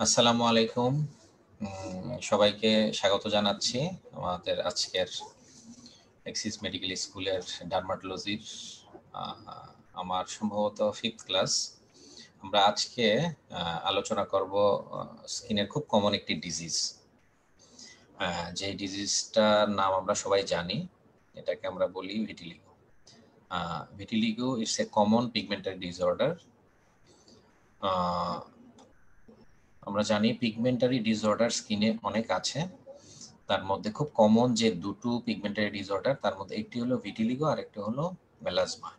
আসসালামু আলাইকুম। সবাইকে স্বাগত জানাচ্ছি আমাদের আজকের এক্সিস মেডিকেল স্কুলের ডার্মাটোলজির আমার সম্ভবত 5th ক্লাস। আমরা আজকে আলোচনা করব স্কিনের খুব কমন একটি ডিজিজ, যে ডিজিজটার নাম আমরা সবাই জানি, এটাকে আমরা বলি vitiligo. Vitiligo it's a common pigmentary disorder. আমরা জানি পিগমেন্টারি ডিসঅর্ডার স্কিনে অনেক আছে, তার মধ্যে খুব কমন যে দুটো পিগমেন্টারি ডিসঅর্ডার, তার মধ্যে একটি হলো ভিটিলিগো আর একটি হলো মেলাজমা।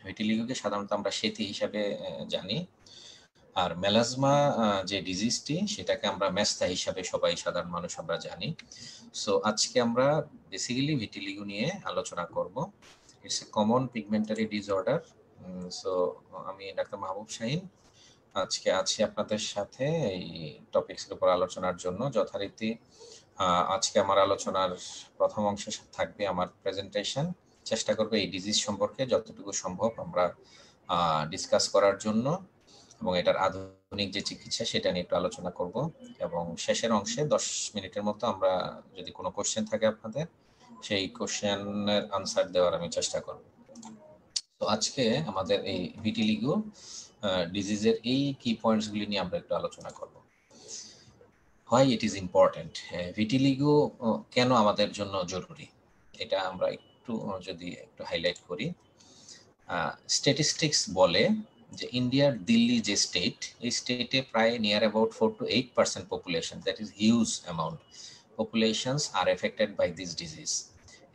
ভিটিলিগোকে সাধারণত আমরা সেতি হিসাবে জানি, আর মেলাজমা যে ডিজিজটি সেটাকে আমরা মেস্তা হিসাবে সবাই সাধারণ মানুষ আমরা জানি। সো আজকে আমরা বেসিক্যালি ভিটিলিগো নিয়ে আলোচনা করব। It's a common pigmentary disorder. So আমি ডাক্তার মাহবুব শাহিন আজকে আছি আপনাদের সাথে এই টপিকসের উপর আলোচনার জন্য। যথারীতি আজকে আমার আলোচনার প্রথম অংশে থাকবে আমার প্রেজেন্টেশন। চেষ্টা করব এই ডিজিজ সম্পর্কে যতটুকু সম্ভব আমরা ডিসকাস করার জন্য, এবং এটার আধুনিক যে চিকিৎসা সেটা নিয়ে একটু আলোচনা করব, এবং শেষের অংশে 10 মিনিটের মতো আমরা যদি কোনো কোশ্চেন থাকে আপনাদের, সেই কোশ্চেনের আনসার দেওয়ার আমি চেষ্টা করব। তো আজকে আমাদের এই ভিটিলিগো ডিজিজের এই কি পয়েন্টসগুলি নিয়ে আমরা একটু আলোচনা করব। Why it is important, vitiligo কেন আমাদের জন্য জরুরি, এটা আমরা একটু যদি একটু হাইলাইট করি। স্ট্যাটিস্টিক্স বলে যে ইন্ডিয়ার দিল্লি যে স্টেট, এই স্টেটে প্রায় near about 4 to 8% population, that is huge amount populations are affected by this disease.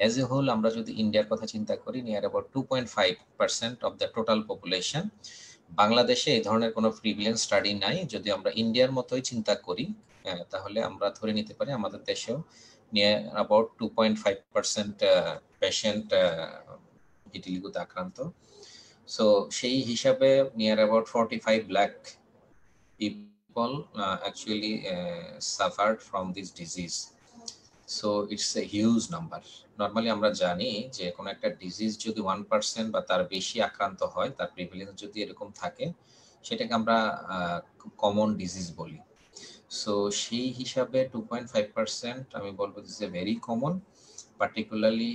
As a whole আমরা যদি ইন্ডিয়ার কথা চিন্তা করি, near about 2.5% of the total population. বাংলাদেশে এই ধরনের কোনো প্রিভিলেন্স স্টাডি নাই। যদি আমরা ইন্ডিয়ার মতোই চিন্তা করি, তাহলে আমরা ধরে নিতে পারি আমাদের দেশেও নিয়ার অ্যাবাউট 2.5% পেশেন্ট ভিটিলিগোতে আক্রান্ত। সো সেই হিসাবে near about 45 lakh people actually suffered from this disease. So it's a huge number. Normally আমরা জানি যে কোনো একটা ডিজিজ যদি 1% বা তার বেশি আক্রান্ত হয়, তার প্রিভিলেন্স যদি এরকম থাকে, সেটাকে আমরা কমন ডিজিজ বলি। সো সেই হিসাবে 2.5% আমি বলবো this A very common, particularly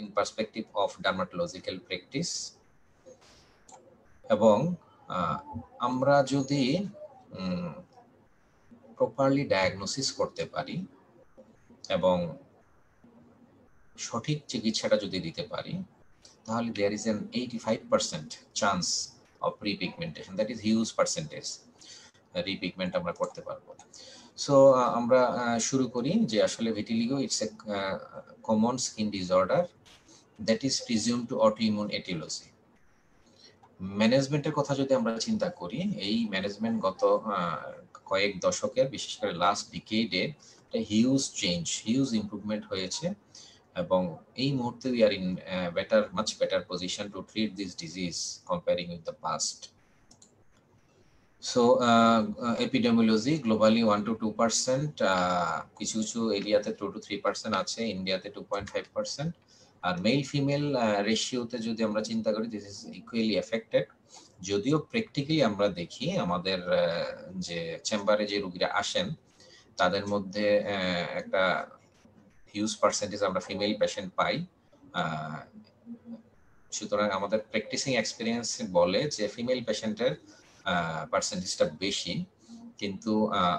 in perspective of dermatological practice. এবং আমরা যদি প্রপারলি ডায়াগনোসিস করতে পারি এবং সঠিক চিকিৎসাটা যদি দিতে পারি, তাহলে there is an 85% chance of repigmentation, that is huge percentage repigment আমরা করতে পারবো। সো আমরা শুরু করি যে আসলে vitiligo it's a common skin disorder that is presumed to autoimmune aetiology. ম্যানেজমেন্টের কথা যদি আমরা চিন্তা করি, এই ম্যানেজমেন্ট গত কয়েক দশকের, বিশেষ করে লাস্ট ডিকেডে হিউজ চেঞ্জ, হিউজ ইমপ্রুভমেন্ট হয়েছে, এবং এই মুহূর্তে we are in much better position to treat this disease comparing with the past. So epidemiology globally 1 to 2%, কিছু কিছু এরিয়াতে 2 to 3% আছে, ইন্ডিয়াতে 2.5%। আর মেল ফিমেল রেশিওতে যদি আমরা চিন্তা করি, দিস ইজ ইকুয়ালি এফেক্টেড। যদিও প্র্যাকটিক্যালি আমরা দেখি আমাদের যে চেম্বারে যে রোগীরা আসেন, তাদের মধ্যে একটা হিউজ পার্সেন্টেজ আমরা ফিমেল পেশেন্ট পাই। সুতরাং আমাদের প্র্যাকটিসিং এক্সপিরিয়েন্স বলে যে ফিমেল পেশেন্টের পার্সেন্টেজটা বেশি, কিন্তু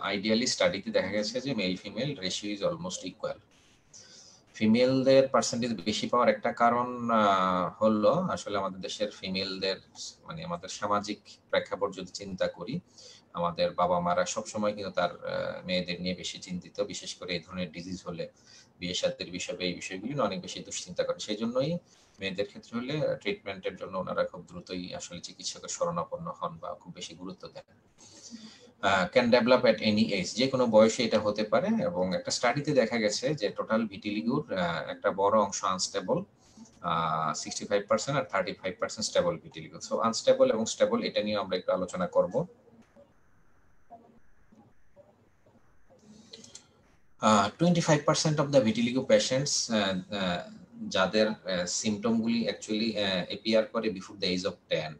আইডিয়ালি স্টাডিতে দেখা গেছে যে male female ratio is almost equal. ফিমেলদের পার্সেন্টেজ বেশি পাওয়ার একটা কারণ হলো আসলে আমাদের দেশের ফিমেলদের, মানে আমাদের সামাজিক প্রেক্ষাপট যদি চিন্তা করি, আমাদের বাবা মারা সবসময় কিন্তু তার মেয়েদের নিয়ে বেশি চিন্তিত, বিশেষ করে এই ধরনের ডিজিজ হলে বিয়ে শাদীর বিষয়ে এই বিষয়গুলি অনেক বেশি দুশ্চিন্তা করে। সেই জন্যই মেয়েদের ক্ষেত্রে হলে ট্রিটমেন্টের জন্য ওনারা খুব দ্রুতই আসলে চিকিৎসকের শরণাপন্ন হন বা খুব বেশি গুরুত্ব দেন। Can develop at any age, যে কোনো বয়সে এটা হতে পারে। এবং একটা স্টাডিতে দেখা গেছে যে টোটাল ভিটিলিগোর একটা বড় অংশ আনস্টেবল, 65% আর 35% স্টেবল ভিটিলিগো। সো আনস্টেবল এবং স্টেবল এটা নিয়ে আমরা একটু আলোচনা করব। 25% অফ দ্য ভিটিলিগো পেশেন্টস যাদের সিমটমগুলি অ্যাকচুয়ালি এপিয়ার করে বিফোর দ্য এজ অফ 10,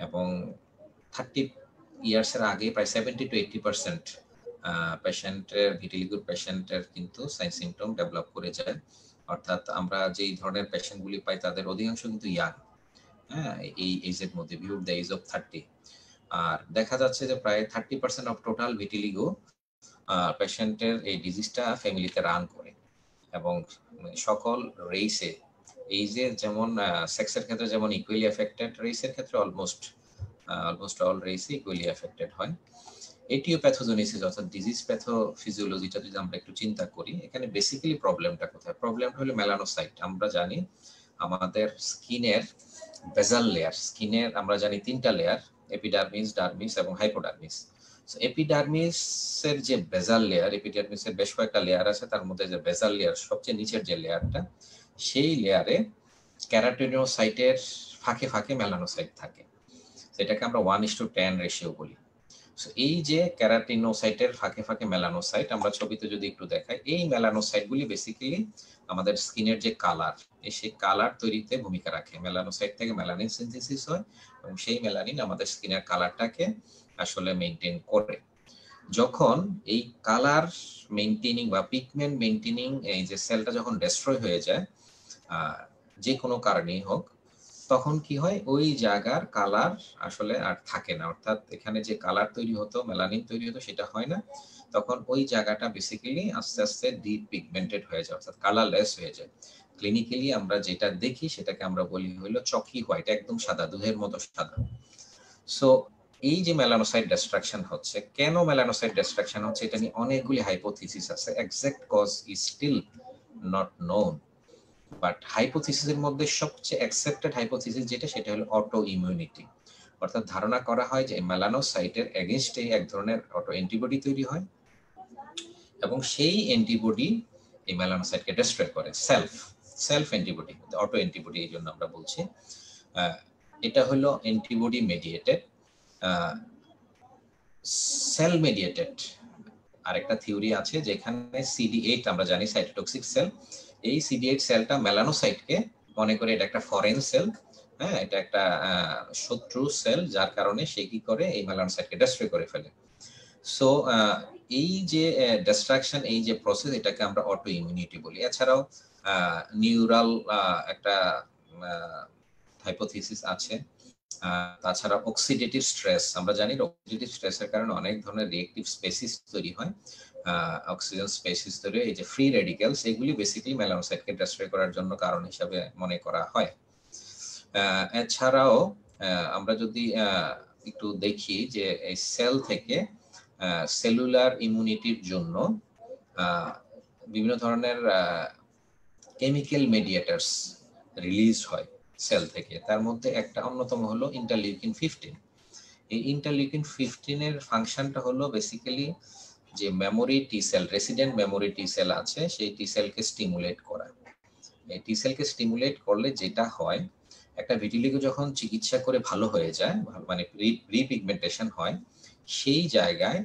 এবং ইয়ার্সের আগে প্রায় 70 to 80% পেশেন্টের ভিটিলিগোর পেশেন্টের কিন্তু সাইন সিমটম ডেভেলপ করে যায়। অর্থাৎ আমরা যেই ধরনের পেশেন্টগুলি পাই তাদের অধিকাংশ কিন্তু ইয়াং, হ্যাঁ, এই এজের মধ্যে, বিয়োর দ্য এজ অফ 30। আর দেখা যাচ্ছে যে প্রায় 30% অফ টোটাল ভিটিলিগো পেশেন্টের এই ডিজিজটা ফ্যামিলিতে রান করে, এবং সকল রেসে এই যে যেমন সেক্সের ক্ষেত্রে যেমন ইকুয়ালি এফেক্টেড, রেসের ক্ষেত্রে অলমোস্ট অল রেসে ইকুয়ালি এফেক্টেড হয়। এটিওপ্যাথোজেনেসিস অর্থাৎ ডিজিজ প্যাথোফিজিওলজিটা যদি আমরা একটু চিন্তা করি, এখানে বেসিক্যালি প্রবলেমটা কোথায়? প্রবলেমটা হলো মেলানোসাইট। আমরা জানি আমাদের স্কিনের বেজাল লেয়ার, স্কিনের আমরা জানি 3টা লেয়ার, এপিডার্মিস, ডার্মিস এবং হাইপোডার্মিস। সো এপিডার্মিসের যে বেজাল লেয়ার, এপিডার্মিসের বেশ কয়েকটা লেয়ার আছে, তার মধ্যে যে বেজাল লেয়ার সবচেয়ে নিচের যে লেয়ারটা, সেই লেয়ারে ক্যারাটিনোসাইটের ফাঁকে ফাঁকে মেলানোসাইট থাকে, সেটাকে আমরা 1:10 রেশিও বলি। সো এই যে ক্যারাটিনোসাইটের ফাঁকে ফাঁকে মেলানোসাইট, আমরা ছবিতে যদি একটু দেখাই, এই মেলানোসাইটগুলি বেসিক্যালি আমাদের স্কিনের যে কালার, সেই কালার তৈরিতে ভূমিকা রাখে। মেলানোসাইট থেকে মেলানিন সিনথেসিস হয় এবং সেই মেলানিন আমাদের স্কিনের কালারটাকে আসলে মেনটেন করে। যখন এই কালার মেনটেনিং বা পিগমেন্ট মেনটেনিং এই যে সেলটা যখন ডেস্ট্রয় হয়ে যায় যে কোনো কারণেই হোক, তখন কি হয়? ওই জায়গার কালার আসলে আর থাকে না, অর্থাৎ এখানে যে কালার তৈরি হতো, মেলানিন তৈরি হতো, সেটা হয় না। তখন ওই জায়গাটা বেসিক্যালি আস্তে আস্তে ডিপিগমেন্টেড হয়ে যায়, অর্থাৎ কালারলেস হয়ে যায়। ক্লিনিক্যালি আমরা যেটা দেখি সেটাকে আমরা বলি হলো চকি হোয়াইট, একদম সাদা, দুধের মতো সাদা। সো এই যে মেলানোসাইট ডিস্ট্রাকশন হচ্ছে, কেন মেলানোসাইট ডিস্ট্রাকশন হচ্ছে, এটা নিয়ে অনেকগুলি হাইপোথিসিস আছে। Exact cause is still not known, but হাইপোথিসিসের মধ্যে সবচেয়ে অ্যাকসেপ্টেড হাইপোথিসিস যেটা, সেটা হলো অটো ইমিউনিটি। অর্থাৎ ধারণা করা হয় যে মেলানোসাইটের এগেইনস্টে এক ধরনের অটো অ্যান্টিবডি তৈরি হয় এবং সেই অ্যান্টিবডি এই মেলানোসাইটকে ডিস্ট্রয় করে। সেলফ অ্যান্টিবডি, অটো অ্যান্টিবডি এই জন্য আমরা বলছি। এটা হলো অ্যান্টিবডি মেডিয়েটেড। সেল মেডিয়েটেড আরেকটা থিওরি আছে, যেখানে CD8 আমরা জানি সাইটোটক্সিক সেল, এই CD8 সেলটা মেলানোসাইটকে মনে করে এটা একটা ফরেন সেল, হ্যাঁ, এটা একটা শত্রু সেল, যার কারণে সে কি করে? এই মেলানোসাইটকে ডিস্ট্রয় করে ফেলে। সো এই যে ডিস্ট্রাকশন, এই যে প্রসেস, এটাকে আমরা অটো ইমিউনিটি বলি। এছাড়াও নিউরাল একটা হাইপোথিসিস আছে। তাছাড়া অক্সিডেটিভ স্ট্রেস, আমরা জানি অক্সিডেটিভ স্ট্রেসের কারণে অনেক ধরনের রিঅ্যাক্টিভ স্পেসিস তৈরি হয়, অক্সিজেন স্পেসিস তৈরি হয়, এই যে ফ্রি রেডিক্যালস, এগুলি বেসিক্যালি মেলানোসাইটকে ডিস্ট্রয় করার জন্য কারণ হিসাবে মনে করা হয়। এছাড়াও আমরা যদি একটু দেখি যে এই সেল থেকে সেলুলার ইমিউনিটির জন্য বিভিন্ন ধরনের কেমিক্যাল মেডিয়েটার্স রিলিজ হয় সেল থেকে। তার মধ্যে একটা অন্যতম হলো ইন্টারলিউকিন 15। এই ইন্টারলিউকিন 15 এর ফাংশনটা হলো বেসিক্যালি যে মেমোরি টি সেল, রেসিডেন্ট মেমোরি টি সেল আছে, সেই টি সেলকে স্টিমুলেট করা। এই টি সেলকে স্টিমুলেট করলে যেটা হয়, একটা ভিটিলিগো যখন চিকিৎসা করে ভালো হয়ে যায়, মানে রিপিগমেন্টেশন হয়, সেই জায়গায়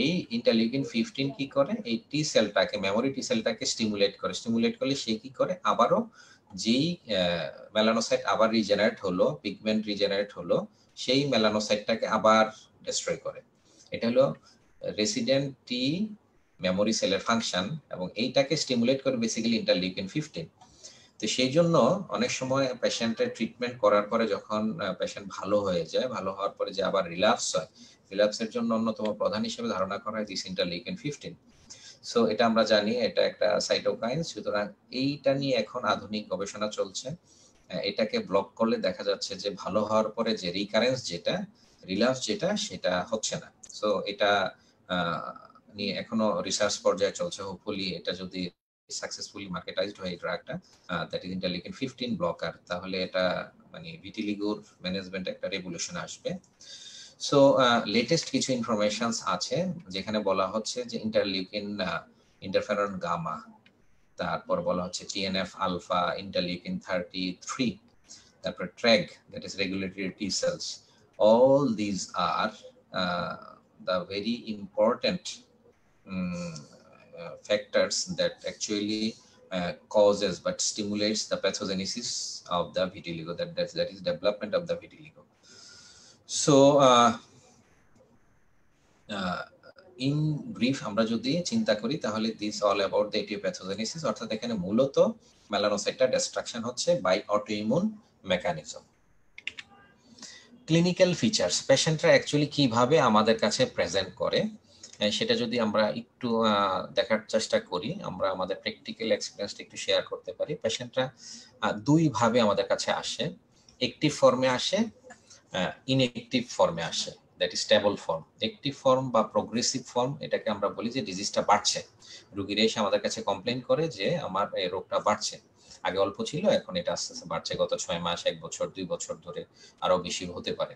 এই ইন্টারলিউকিন 15 কি করে? এই টি সেলটাকে, মেমোরি টি সেলটাকে স্টিমুলেট করে। স্টিমুলেট করলে সে কি করে? আবারও যেই মেলানোসাইট আবার রিজেনারেট হলো, পিগমেন্ট রিজেনারেট হলো, সেই মেলানোসাইটটাকে আবার ডিস্ট্রয় করে। এটা হলো রেসিডেন্ট টি মেমোরি সেলের ফাংশন, এবং এইটাকে স্টিমুলেট করে বেসিক্যালি ইন্টারলিউকিন 15। তো সেই জন্য অনেক সময় পেশেন্টের ট্রিটমেন্ট করার পরে যখন পেশেন্ট ভালো হয়ে যায়, ভালো হওয়ার পরে যে আবার রিল্যাপস হয়, রিল্যাপসের জন্য অন্যতম প্রধান হিসেবে ধারণা করা হয় দিস ইন্টারলিউকিন 15। সো এটা আমরা জানি এটা একটা সাইটোকাইন। সুতরাং এইটা নিয়ে এখন আধুনিক গবেষণা চলছে। এটাকে ব্লক করলে দেখা যাচ্ছে যে ভালো হওয়ার পরে যে রিকারেন্স, যেটা রিল্যাপস যেটা, সেটা হচ্ছে না। সো এটা নিয়ে এখনো রিসার্চ পর্যায়ে চলছে। হোপফুলি এটা যদি সাকসেসফুলি মার্কেটাইজড হয় এই ড্রাগটা, দ্যাট ইজ ইন্টারলিউকিন 15 ব্লকার, তাহলে এটা মানে ভিটিলিগোর ম্যানেজমেন্টে একটা রেভলিউশন আসবে। সো লেটেস্ট কিছু ইনফরমেশনস আছে, যেখানে বলা হচ্ছে যে ইন্টারলিউকিন ইন্টারফেরন গামা, তারপর বলা হচ্ছে TNF আলফা, ইন্টারলিউকিন 33, তারপর Treg, that is regulatory T cells. All these are the very important factors that actually causes but stimulates the pathogenesis of the vitiligo, that is development of the vitiligo. So in brief আমরা যদি চিন্তা করি তাহলে this all about the aetiopathogenesis, অর্থাৎ এখানে মূলত মেলানোসাইটটা destruction হচ্ছে by autoimmune mechanism. Clinical features, পেশেন্টরা অ্যাকচুয়ালি কিভাবে আমাদের কাছে প্রেজেন্ট করে সেটা যদি আমরা একটু দেখার চেষ্টা করি, আমরা আমাদের প্র্যাকটিক্যাল এক্সপিরিয়েন্সটা একটু শেয়ার করতে পারি। পেশেন্টরা দুইভাবে আমাদের কাছে আসে, অ্যাক্টিভ ফর্মে আসে, ইনঅ্যাক্টিভ ফর্মে আসে, that is stable form. Active form বা প্রোগ্রেসিভ ফর্ম, এটাকে আমরা বলি যে ডিজিজটা বাড়ছে। রোগীরা এসে আমাদের কাছে কমপ্লেন করে যে আমার এই রোগটা বাড়ছে, আগে অল্প ছিল এখন এটা আস্তে আস্তে বাড়ছে, গত 6 মাস, 1 বছর, 2 বছর ধরে আরো বেশি হতে পারে।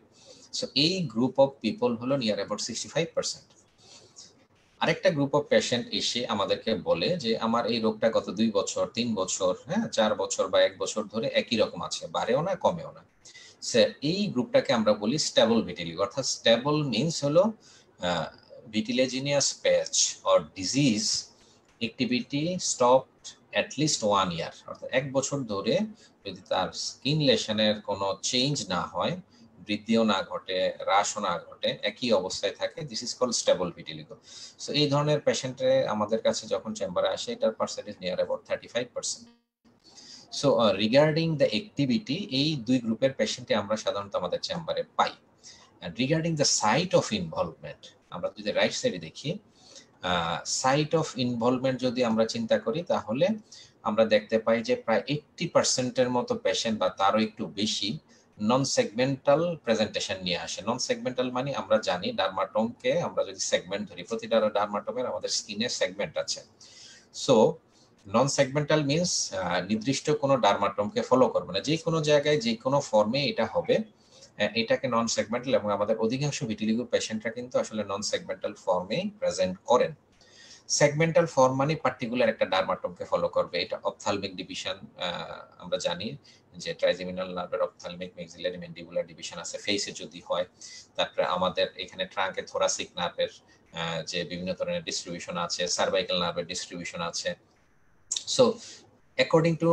সো এই গ্রুপ অফ পিপল হলো নিয়ার অ্যাবাউট 65%। আরেকটা গ্রুপ অফ পেশেন্ট এসে আমাদেরকে বলে যে আমার এই রোগটা গত 2 বছর, 3 বছর, 4 বছর বা 1 বছর ধরে একই রকম আছে, বাড়েও না কমেও না। এই গ্রুপটাকে আমরা বলি স্টেবল ভিটিলিগো, অর্থাৎ স্টেবল মিনস হলো vitiliginous patch or disease activity stopped at least 1 year, অর্থাৎ 1 বছর ধরে যদি তার স্কিন লেশনের কোনো চেঞ্জ না হয়, বৃদ্ধিও না ঘটে, হ্রাসও না ঘটে, একই অবস্থায় থাকে, this is called stable vitiligo. So এই ধরনের পেশেন্টে আমাদের কাছে যখন চেম্বারে আসে, এটার percentage near about 35%। So regarding the activity, এই দুই গ্রুপের পেশেন্টে আমরা সাধারণত আমাদের চেম্বারে পাই। And regarding the site of involvement, আমরা যদি রাইট সাইডে দেখি, সাইট অফ ইনভলভমেন্ট যদি আমরা চিন্তা করি তাহলে আমরা দেখতে পাই যে প্রায় 80%-এর মতো পেশেন্ট বা তারও একটু বেশি নন সেগমেন্টাল প্রেজেন্টেশন নিয়ে আসে। নন সেগমেন্টাল মানে আমরা জানি ডার্মাটোমকে আমরা যদি সেগমেন্ট ধরি, প্রতিটা ডার্মাটোমের আমাদের স্কিনে সেগমেন্ট আছে। সো নন সেগমেন্টাল মিনস নির্দিষ্ট কোনো ডার্মাটোমকে ফলো করবে না, যে কোনো জায়গায় যে কোনো ফর্মে এটা হবে, এটাকে নন সেগমেন্টাল। এবং আমাদের অধিকাংশ ভিটিলিগো পেশেন্টরা কিন্তু আসলে নন সেগমেন্টাল ফর্মে প্রেজেন্ট করেন। সেগমেন্টাল ফর্ম মানে পার্টিকুলার একটা ডার্মাটোমকে ফলো করবে। এটা অপথ্যালমিক ডিভিশন, আমরা জানি যে ট্রাইজেমিনাল নার্ভের অপথ্যালমিক, ম্যাক্সিলারি, ম্যান্ডিবুলার ডিভিশন আছে ফেসে যদি হয়। তারপরে আমাদের এখানে ট্রাঙ্কে থোরাসিক নার্ভের যে বিভিন্ন ধরনের ডিস্ট্রিবিউশন আছে, সার্ভাইকাল নার্ভের ডিস্ট্রিবিউশন আছে। So according to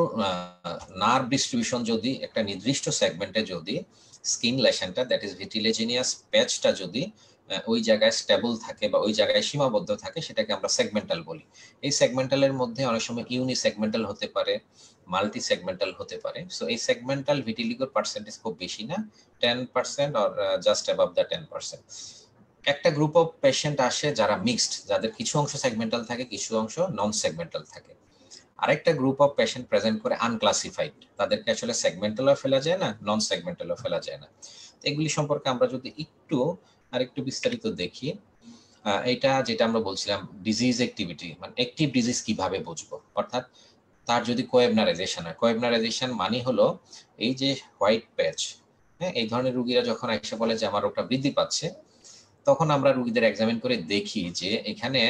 nerve distribution, যদি একটা নির্দিষ্ট সেগমেন্টে যদি স্কিন লেশনটা, দ্যাট ইজ ভিটিলেজিনিয়াস প্যাচটা যদি ওই জায়গায় স্টেবল থাকে বা ওই জায়গায় সীমাবদ্ধ থাকে, সেটাকে আমরা সেগমেন্টাল বলি। এই সেগমেন্টালের মধ্যে অনেক সময় ইউনি সেগমেন্টাল হতে পারে, মাল্টি সেগমেন্টাল হতে পারে। সো এই সেগমেন্টাল ভিটিলিগোর পার্সেন্টেজ খুব বেশি না, 10% অর জাস্ট অ্যাবাভ দ্য 10%। একটা গ্রুপ অফ পেশেন্ট আসে যারা মিক্সড, যাদের কিছু অংশ সেগমেন্টাল থাকে, কিছু অংশ নন সেগমেন্টাল থাকে। আরেকটা গ্রুপ অফ পেশেন্ট প্রেজেন্ট করে আনক্লাসিফাইড, তাদেরকে আসলে সেগমেন্টালও ফেলা যায় না, নন সেগমেন্টালও ফেলা যায় না। এগুলি সম্পর্কে আমরা যদি আরেকটু বিস্তারিত দেখি, এটা যেটা আমরা বলছিলাম ডিজিজ অ্যাক্টিভিটি, মানে অ্যাক্টিভ ডিজিজ কিভাবে বুঝবো, অর্থাৎ তার যদি কোয়েবনারাইজেশন হয়, কোয়েবনারাইজেশন মানে হলো এই যে হোয়াইট প্যাচ, এই ধরনের রোগীরা যখন এসে বলে যে আমার রোগটা বৃদ্ধি পাচ্ছে, তখন আমরা রোগীদের এক্সামিন করে দেখি যে এখানে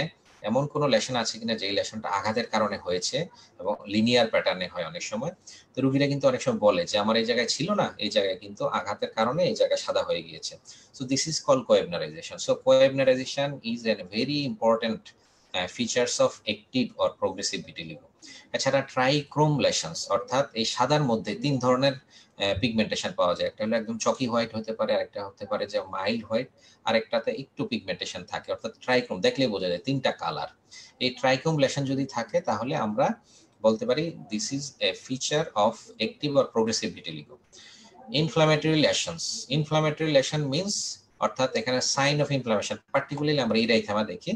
এমন কোনো লেশন আছে কিনা যে লেশনটা আঘাতের কারণে হয়েছে, এবং লিনিয়ার প্যাটার্নে হয় অনেক সময়। তো রোগীরা কিন্তু অনেক সময় বলে যে আমার এই জায়গায় ছিল না, এই জায়গায় কিন্তু আঘাতের কারণে এই জায়গায় সাদা হয়ে গিয়েছে। So this is called koebnerization. So koebnerization is a very important features of active or progressive vitiligo. এছাড়া ট্রাইক্রোম লেশনস, অর্থাৎ এই সাদার মধ্যে 3 ধরনের পিগমেন্টেশন পাওয়া যায়। একটা হলো একদম চকি হোয়াইট হতে পারে, আরেকটা হতে পারে যে মাইল্ড হোয়াইট, আরেকটাতে একটু পিগমেন্টেশন থাকে, অর্থাৎ ট্রাইক্রোম দেখলেই বোঝা যায় 3টা কালার। এই ট্রাইক্রোম লেশন যদি থাকে তাহলে আমরা বলতে পারি this is a feature of active or progressive vitiligo. Inflammatory lesions, inflammatory lesion means অর্থাৎ এখানে সাইন অফ ইনফ্লামেশন, পার্টিকুলারলি আমরা ইরাইথামা দেখি,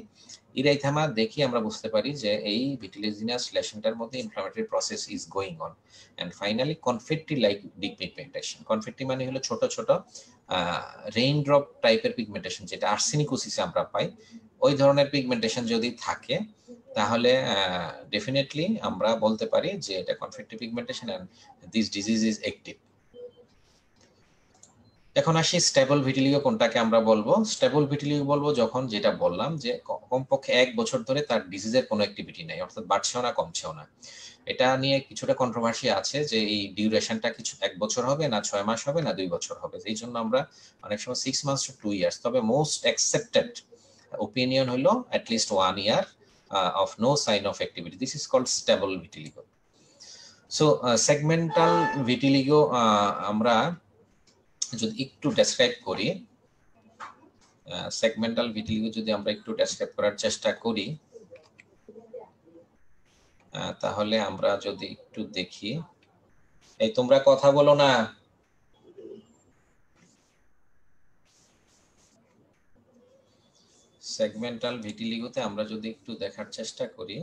ইরাইথামা দেখি আমরা বুঝতে পারি যে এই ভিটিলিজিনাস লেশনটার মধ্যে inflammatory process is going on. And finally confetti like depigmentation, confetti মানে হলো ছোট ছোট রেইন ড্রপ টাইপের পিগমেন্টেশন, যেটা আর্সেনিকোসিসে আমরা পাই, ওই ধরনের পিগমেন্টেশন যদি থাকে তাহলে ডেফিনেটলি আমরা বলতে পারি যে এটা confetti pigmentation and this disease is active. এখন আসি স্টেবল ভিটিলিগো কোনটাকে আমরা বলবো। স্টেবল ভিটিলিগো বলবো যখন, যেটা বললাম যে কমপক্ষে 1 বছর ধরে তার ডিজিজের কোনো অ্যাক্টিভিটি নাই, অর্থাৎ বাড়ছেও না কমছেও না। এটা নিয়ে কিছুটা কন্ট্রোভার্সি আছে যে এই ডিউরেশনটা কিছু 1 বছর হবে না 6 মাস হবে না 2 বছর হবে, এই জন্য আমরা অনেক সময় 6 মান্থস টু 2 ইয়ার্স, তবে মোস্ট অ্যাকসেপ্টেড ওপিনিয়ন হলো at least 1 year of no sign of activity. This is called stable vitiligo. So segmental vitiligo আমরা যদি একটু ডেসক্রাইব করি, সেগমেন্টাল ভিটিলিগো যদি আমরা একটু ডেসক্রাইব করার চেষ্টা করি, তাহলে আমরা যদি একটু দেখি, এই তোমরা কথা বলো না। সেগমেন্টাল ভিটিলিগোতে আমরা যদি একটু দেখার চেষ্টা করি,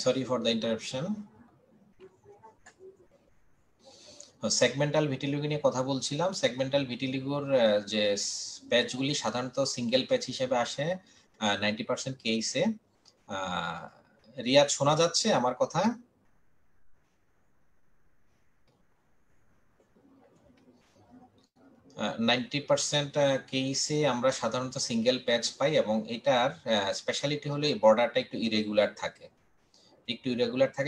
sorry for the interruption. Segmental vitiligo নিয়ে কথা বলছিলাম। সেগমেন্টাল ভিটিলিগোর যে প্যাচগুলি সাধারণত সিঙ্গেল প্যাচ হিসেবে আসে 90% কেসে। রিয়াদ, শোনা যাচ্ছে আমার কথা? 90% কেসে আমরা সাধারণত সিঙ্গেল প্যাচ পাই, এবং এটার স্পেশালিটি হলো এই বর্ডারটা একটু ইরেগুলার থাকে।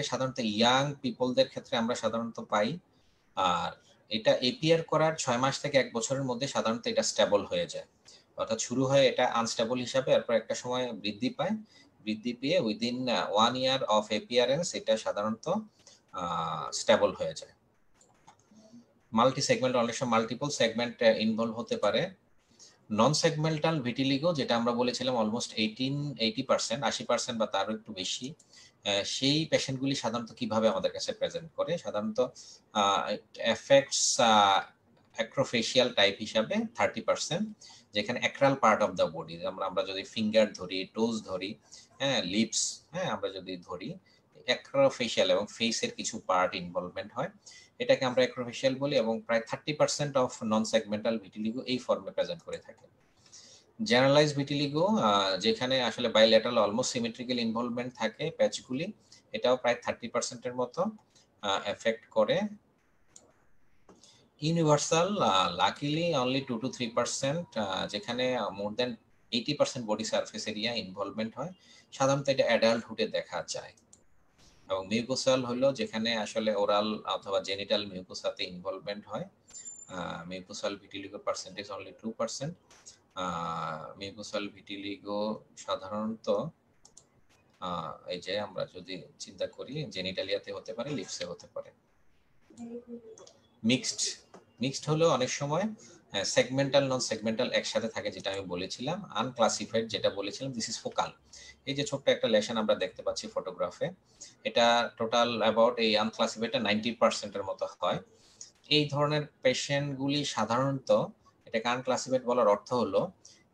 সাধারণত ইয়াং পিপলদের ক্ষেত্রে আমরা সাধারণত পাই। আর এটা এপিআর করার 6 মাস থেকে 1 বছরের মধ্যে সাধারণত এটা স্টেবল হয়ে যায়। অর্থাৎ শুরু হয় এটা আনস্টেবল হিসাবে, এরপর একটা সময় বৃদ্ধি পায়। বৃদ্ধি পেয়ে উইদিন 1 ইয়ার অফ এপিয়ারেন্স এটা সাধারণত স্টেবল হয়ে যায়। মাল্টি সেগমেন্ট, অনেক সময় মাল্টিপল সেগমেন্ট ইনভলভ হতে পারে। নন সেগমেন্টাল ভিটিলিগো, যেটা আমরা বলেছিলাম অলমোস্ট 80% 80% বা তারও একটু বেশি, সেই পেশেন্টগুলি সাধারণত কিভাবে আমাদের কাছে প্রেজেন্ট করে, সাধারণত এফেক্টস অ্যাক্রোফেশিয়াল টাইপ হিসাবে 30%, যেখানে অ্যাক্রাল পার্ট অফ দ্য বডি, আমরা যদি ফিঙ্গার ধরি, টোজ ধরি, হ্যাঁ, লিপস, হ্যাঁ, আমরা যদি ধরি, অ্যাক্রোফেশিয়াল এবং ফেসের কিছু পার্ট ইনভলভমেন্ট হয়, এটাকে আমরা অ্যাক্রোফেশিয়াল বলি। এবং প্রায় 30% অফ নন সেগমেন্টাল ভিটিলিগো এই ফর্মে প্রেজেন্ট করে থাকে। জেনারেলাইজ ভিটিলিগো, যেখানে আসলে বাইল্যাটারাল অলমোস্ট সিমেট্রিক্যাল ইনভলভমেন্ট থাকে প্যাচগুলি, এটাও প্রায় 30%-এর মতো এফেক্ট করে। ইউনিভার্সাল, লাকিলি অনলি 2 to 3%, যেখানে মোর দেন 80% বডি সারফেস এরিয়া ইনভলভমেন্ট হয়। সাধারণত এটা অ্যাডাল্টহুডে দেখা যায়। এবং মিউকোসাল হলো যেখানে আসলে ওরাল অথবা জেনিটাল মিউকোসাতে ইনভলভমেন্ট হয়। Mucosal vitiligo percentage only 2%। Mucosal vitiligo সাধারণত এই যে আমরা যদি চিন্তা করি, জেনিটালিয়াতে হতে পারে, লিপসে হতে পারে। মিক্সড হলো অনেক সময় সেগমেন্টাল নন সেগমেন্টাল একসাথে থাকে, যেটা আমি বলেছিলাম। আনক্লাসিফাইড যেটা বলেছিলাম, দিস ইজ ফোকাল। এই যে ছোট্ট একটা লেশন আমরা দেখতে পাচ্ছি ফটোগ্রাফে, এটা টোটাল অ্যাবাউট এই আনক্লাসিফাইডটা 90%-এর মতো হয়। এই ধরনের পেশেন্টগুলি সাধারণত, এটাকে আনক্লাসিফাইড বলার অর্থ হলো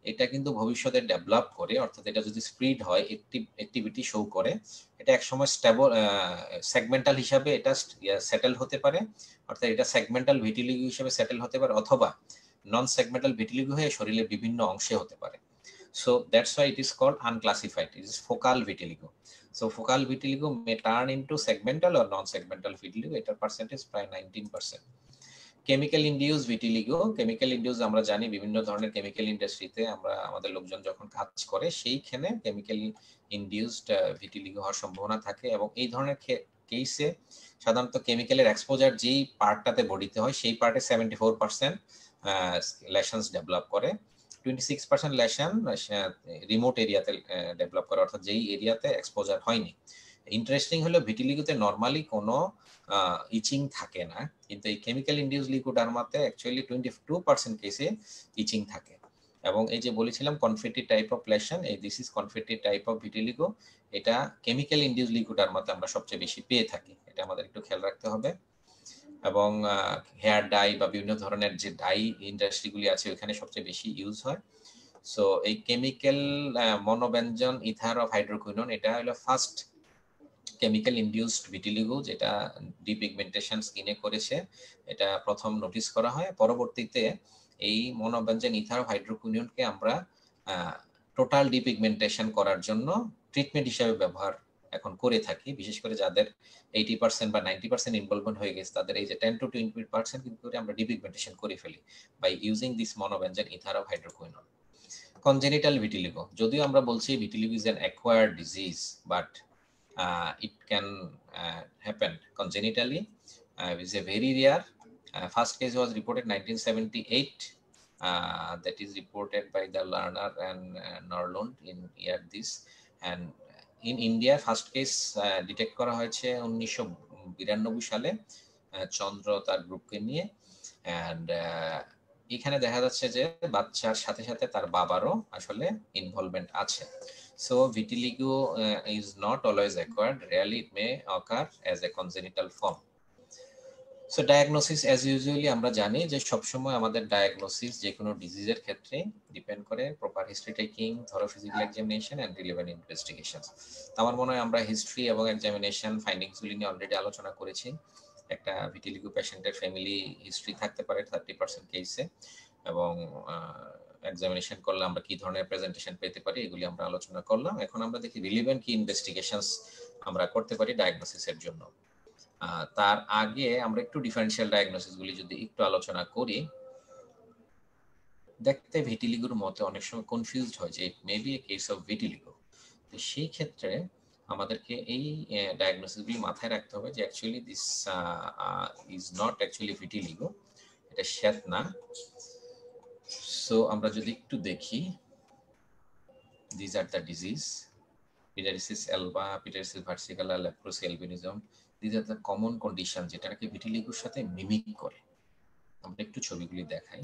এটা কিন্তু ভবিষ্যতে ডেভেলপ করে, অর্থাৎ এটা যদি স্প্রিড হয়, অ্যাক্টিভিটি শো করে, এটা একসময় স্টেবল সেগমেন্টাল হিসাবে এটা সেটেল হতে পারে, অর্থাৎ এটা সেগমেন্টাল ভিটিলিগো হিসেবে সেটেল হতে পারে, অথবা নন সেগমেন্টাল ভিটিলিগো হয়ে শরীরের বিভিন্ন অংশে হতে পারে। So that's why it is called unclassified. It is focal vitiligo. So focal vitiligo may turn into segmental or non-segmental vitiligo. এটার percentage প্রায় 19%. Chemical induce vitiligo, chemical induce আমরা জানি বিভিন্ন ধরনের কেমিক্যাল ইন্ডাস্ট্রিতে আমরা আমাদের লোকজন যখন কাজ করে সেইখানে কেমিক্যাল ইন্ডিউসড ভিটিলিগো হওয়ার সম্ভাবনা থাকে। এবং এই ধরনের কেসে সাধারণত কেমিক্যালের এক্সপোজার যেই পার্টটাতে বডিতে হয় সেই পার্টে 74%, লেশনস ডেভেলপ করে। 26% লেশন রিমোট এরিয়াতে ডেভেলপ করে, অর্থাৎ যেই এরিয়াতে এক্সপোজার হয়নি। ইন্টারেস্টিং হলো ভিটিলিগোতে নর্মালি কোনো ইচিং থাকে না, কিন্তু এই কেমিক্যাল ইন্ডিউস লিউকোডার্মাতে অ্যাকচুয়ালি 22% কেসে ইচিং থাকে। এবং এই যে বলেছিলাম কনফেটি টাইপ অফ লেশন, এই this is confetti type of vitiligo, এটা কেমিক্যাল ইন্ডিউস লিউকোডার্মাতে আমরা সবচেয়ে বেশি পেয়ে থাকি, এটা আমাদের একটু খেয়াল রাখতে হবে। এবং হেয়ার ডাই বা বিভিন্ন ধরনের যে ডাই ইন্ডাস্ট্রিগুলি আছে ওখানে সবচেয়ে বেশি ইউজ হয়। সো এই কেমিক্যাল মনোব্যঞ্জন ইথার অফ হাইড্রোকুইনোন, এটা হলো ফার্স্ট কেমিক্যাল ইন্ডিউসড ভিটিলিগো যেটা ডিপিগমেন্টেশন স্কিনে করেছে, এটা প্রথম নোটিস করা হয়। পরবর্তীতে এই মনোব্যঞ্জন ইথার অফ হাইড্রোকুইনোনকে আমরা টোটাল ডিপিগমেন্টেশন করার জন্য ট্রিটমেন্ট হিসেবে ব্যবহার এখন করে থাকি, বিশেষ করে যাদের 80% বা 90% ইনভলভমেন্ট হয়ে গেছে তাদের এই যে 10 to 20% কিন্তু আমরা ডিপিগমেন্টেশন করে ফেলি by using this monobenzyl ether of hydroquinone. Congenital vitiligo, যদিও আমরা বলছি vitiligo is an acquired disease, but it can happen congenitally. It's a very rare. First case was reported 1978. That is reported by the Lerner and Norlund in year this. And in India, first case detect করা হয়েছে 1992 সালে চন্দ্র তার গ্রুপকে নিয়ে। And এখানে দেখা যাচ্ছে যে বাচ্চার সাথে সাথে তার বাবারও আসলে ইনভলভমেন্ট আছে। So vitiligo is not always acquired. Rarely it may occur as a congenital form. So diagnosis as usually আমরা জানি যে সবসময় আমাদের ডায়াগনোসিস যে কোনো ডিজিজের ক্ষেত্রে ডিপেন্ড করে proper history taking, thorough physical examination and relevant investigation. আমার মনে হয় আমরা হিস্ট্রি এবং এক্সামিনেশন ফাইন্ডিংসগুলি নিয়ে অলরেডি আলোচনা করেছি। একটা ভিটিলিগো পেশেন্টের ফ্যামিলি হিস্ট্রি থাকতে পারে 30% কেসে, এবং এক্সামিনেশন করলে আমরা কি ধরনের প্রেজেন্টেশন পেতে পারি এগুলি আমরা আলোচনা করলাম। এখন আমরা দেখি রিলেভেন্ট কি ইনভেস্টিগেশনস আমরা করতে পারি ডায়াগনোসিসের জন্য। তার আগে আমরা একটু ডিফারেনশিয়াল ডায়াগনোসিসগুলি যদি একটু আলোচনা করি, দেখতে ভিটিলিগোর মতে অনেক সময় কনফিউজড হয় যে it may be a case of vitiligo. তো সেই ক্ষেত্রে আমাদেরকে এই ডায়াগনোসিসগুলি মাথায় রাখতে হবে যে actually this is not actually vitiligo, এটা শ্বেত না। সো আমরা যদি একটু দেখি, these are the disease: pityriasis alba, pityriasis versicolor, leprosy, albinism. These are the common condition যেটা নাকি ভিটিলিগোর সাথে মিমিক করে। আমরা একটু ছবিগুলি দেখাই।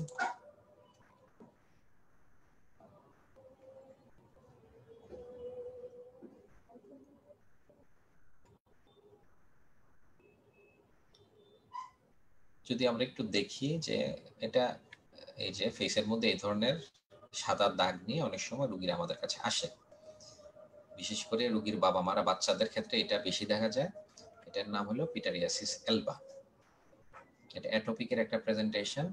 যদি আমরা একটু দেখি যে এটা এই যে ফেসের মধ্যে এই ধরনের সাদা দাগ নিয়ে অনেক সময় রোগীরা আমাদের কাছে আসে, বিশেষ করে রোগীর বাবা মারা বাচ্চাদের ক্ষেত্রে এটা বেশি দেখা যায়। এটার নাম হলো পিটারিয়াসিস এলবা। এটা অ্যাটোপিকের একটা প্রেজেন্টেশন।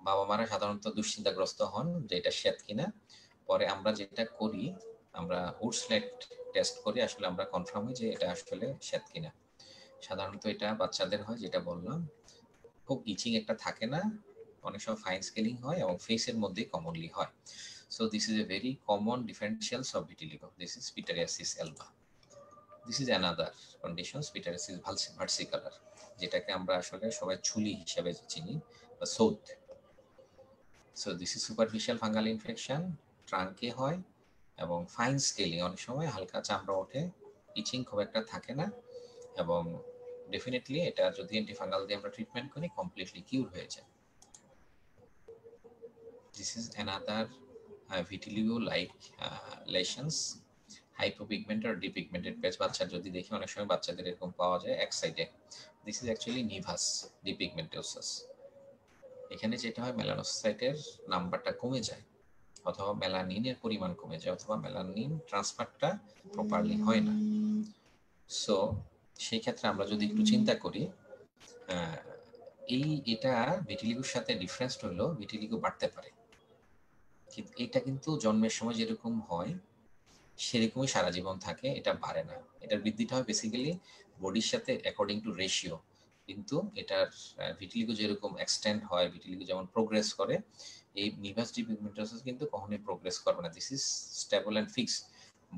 বাবা মারা সাধারণত দুশ্চিন্তাগ্রস্ত হন যে এটা শ্বেত কিনা। পরে আমরা যেটা করি, আমরা উডসলেট টেস্ট করি, আসলে আমরা কনফার্ম হই যে এটা আসলে শ্বেত কিনা। সাধারণত এটা বাচ্চাদের হয়, যেটা বললাম, খুব ইচিং একটা থাকে না, অনেক সময় ফাইন স্কেলিং হয় এবং ফেসের মধ্যে কমনলি হয়। So this is a very common differentials of vitiligo. This is pityriasis alba. This is another conditions, pityriasis versicolor, যেটাকে আমরা আসলে সবাই ছুলি হিসেবে চিনি বা সৌদ। So this is superficial fungal infection, ট্রাঙ্কে হয় এবং ফাইন স্কেলিং, অনেক সময় হালকা চামড়া ওঠে, ইচিং খুব একটা থাকে না, এবং ডেফিনেটলি এটা যদি অ্যান্টিফাঙ্গাল দিয়ে আমরা ট্রিটমেন্ট করি কমপ্লিটলি কিউর হয়ে যায়। This is another vitiligo like lesions, hypopigmented আর ডিপিগমেন্টেড প্যাচ। বাচ্চার যদি দেখি অনেক সময় বাচ্চাদের এরকম পাওয়া যায় এক সাইডে। This is actually naevus depigmentosus. এখানে যেটা হয়, মেলানোসাইটের নাম্বারটা কমে যায়, অথবা মেলানিনের পরিমাণ কমে যায়, অথবা মেলানিন ট্রান্সফারটা প্রপারলি হয় না। সো সেই ক্ষেত্রে আমরা যদি একটু চিন্তা করি, এটা ভিটিলিগোর সাথে ডিফারেন্স হলো ভিটিলিগো বাড়তে পারে, কিন্তু এটা কিন্তু জন্মের সময় যেরকম হয় সেরকমই সারা জীবন থাকে, এটা বাড়ে না। এটার বৃদ্ধিটা হয় বেসিক্যালি বডির সাথে অ্যাকর্ডিং টু রেশিও, কিন্তু এটার ভিটিলিগো যেরকম এক্সটেন্ড হয়, ভিটিলিগো যেমন প্রোগ্রেস করে, এই নিভাস ডিপিগমেন্টোসাস কিন্তু কখনোই প্রোগ্রেস করবে না। This is stable and fixed.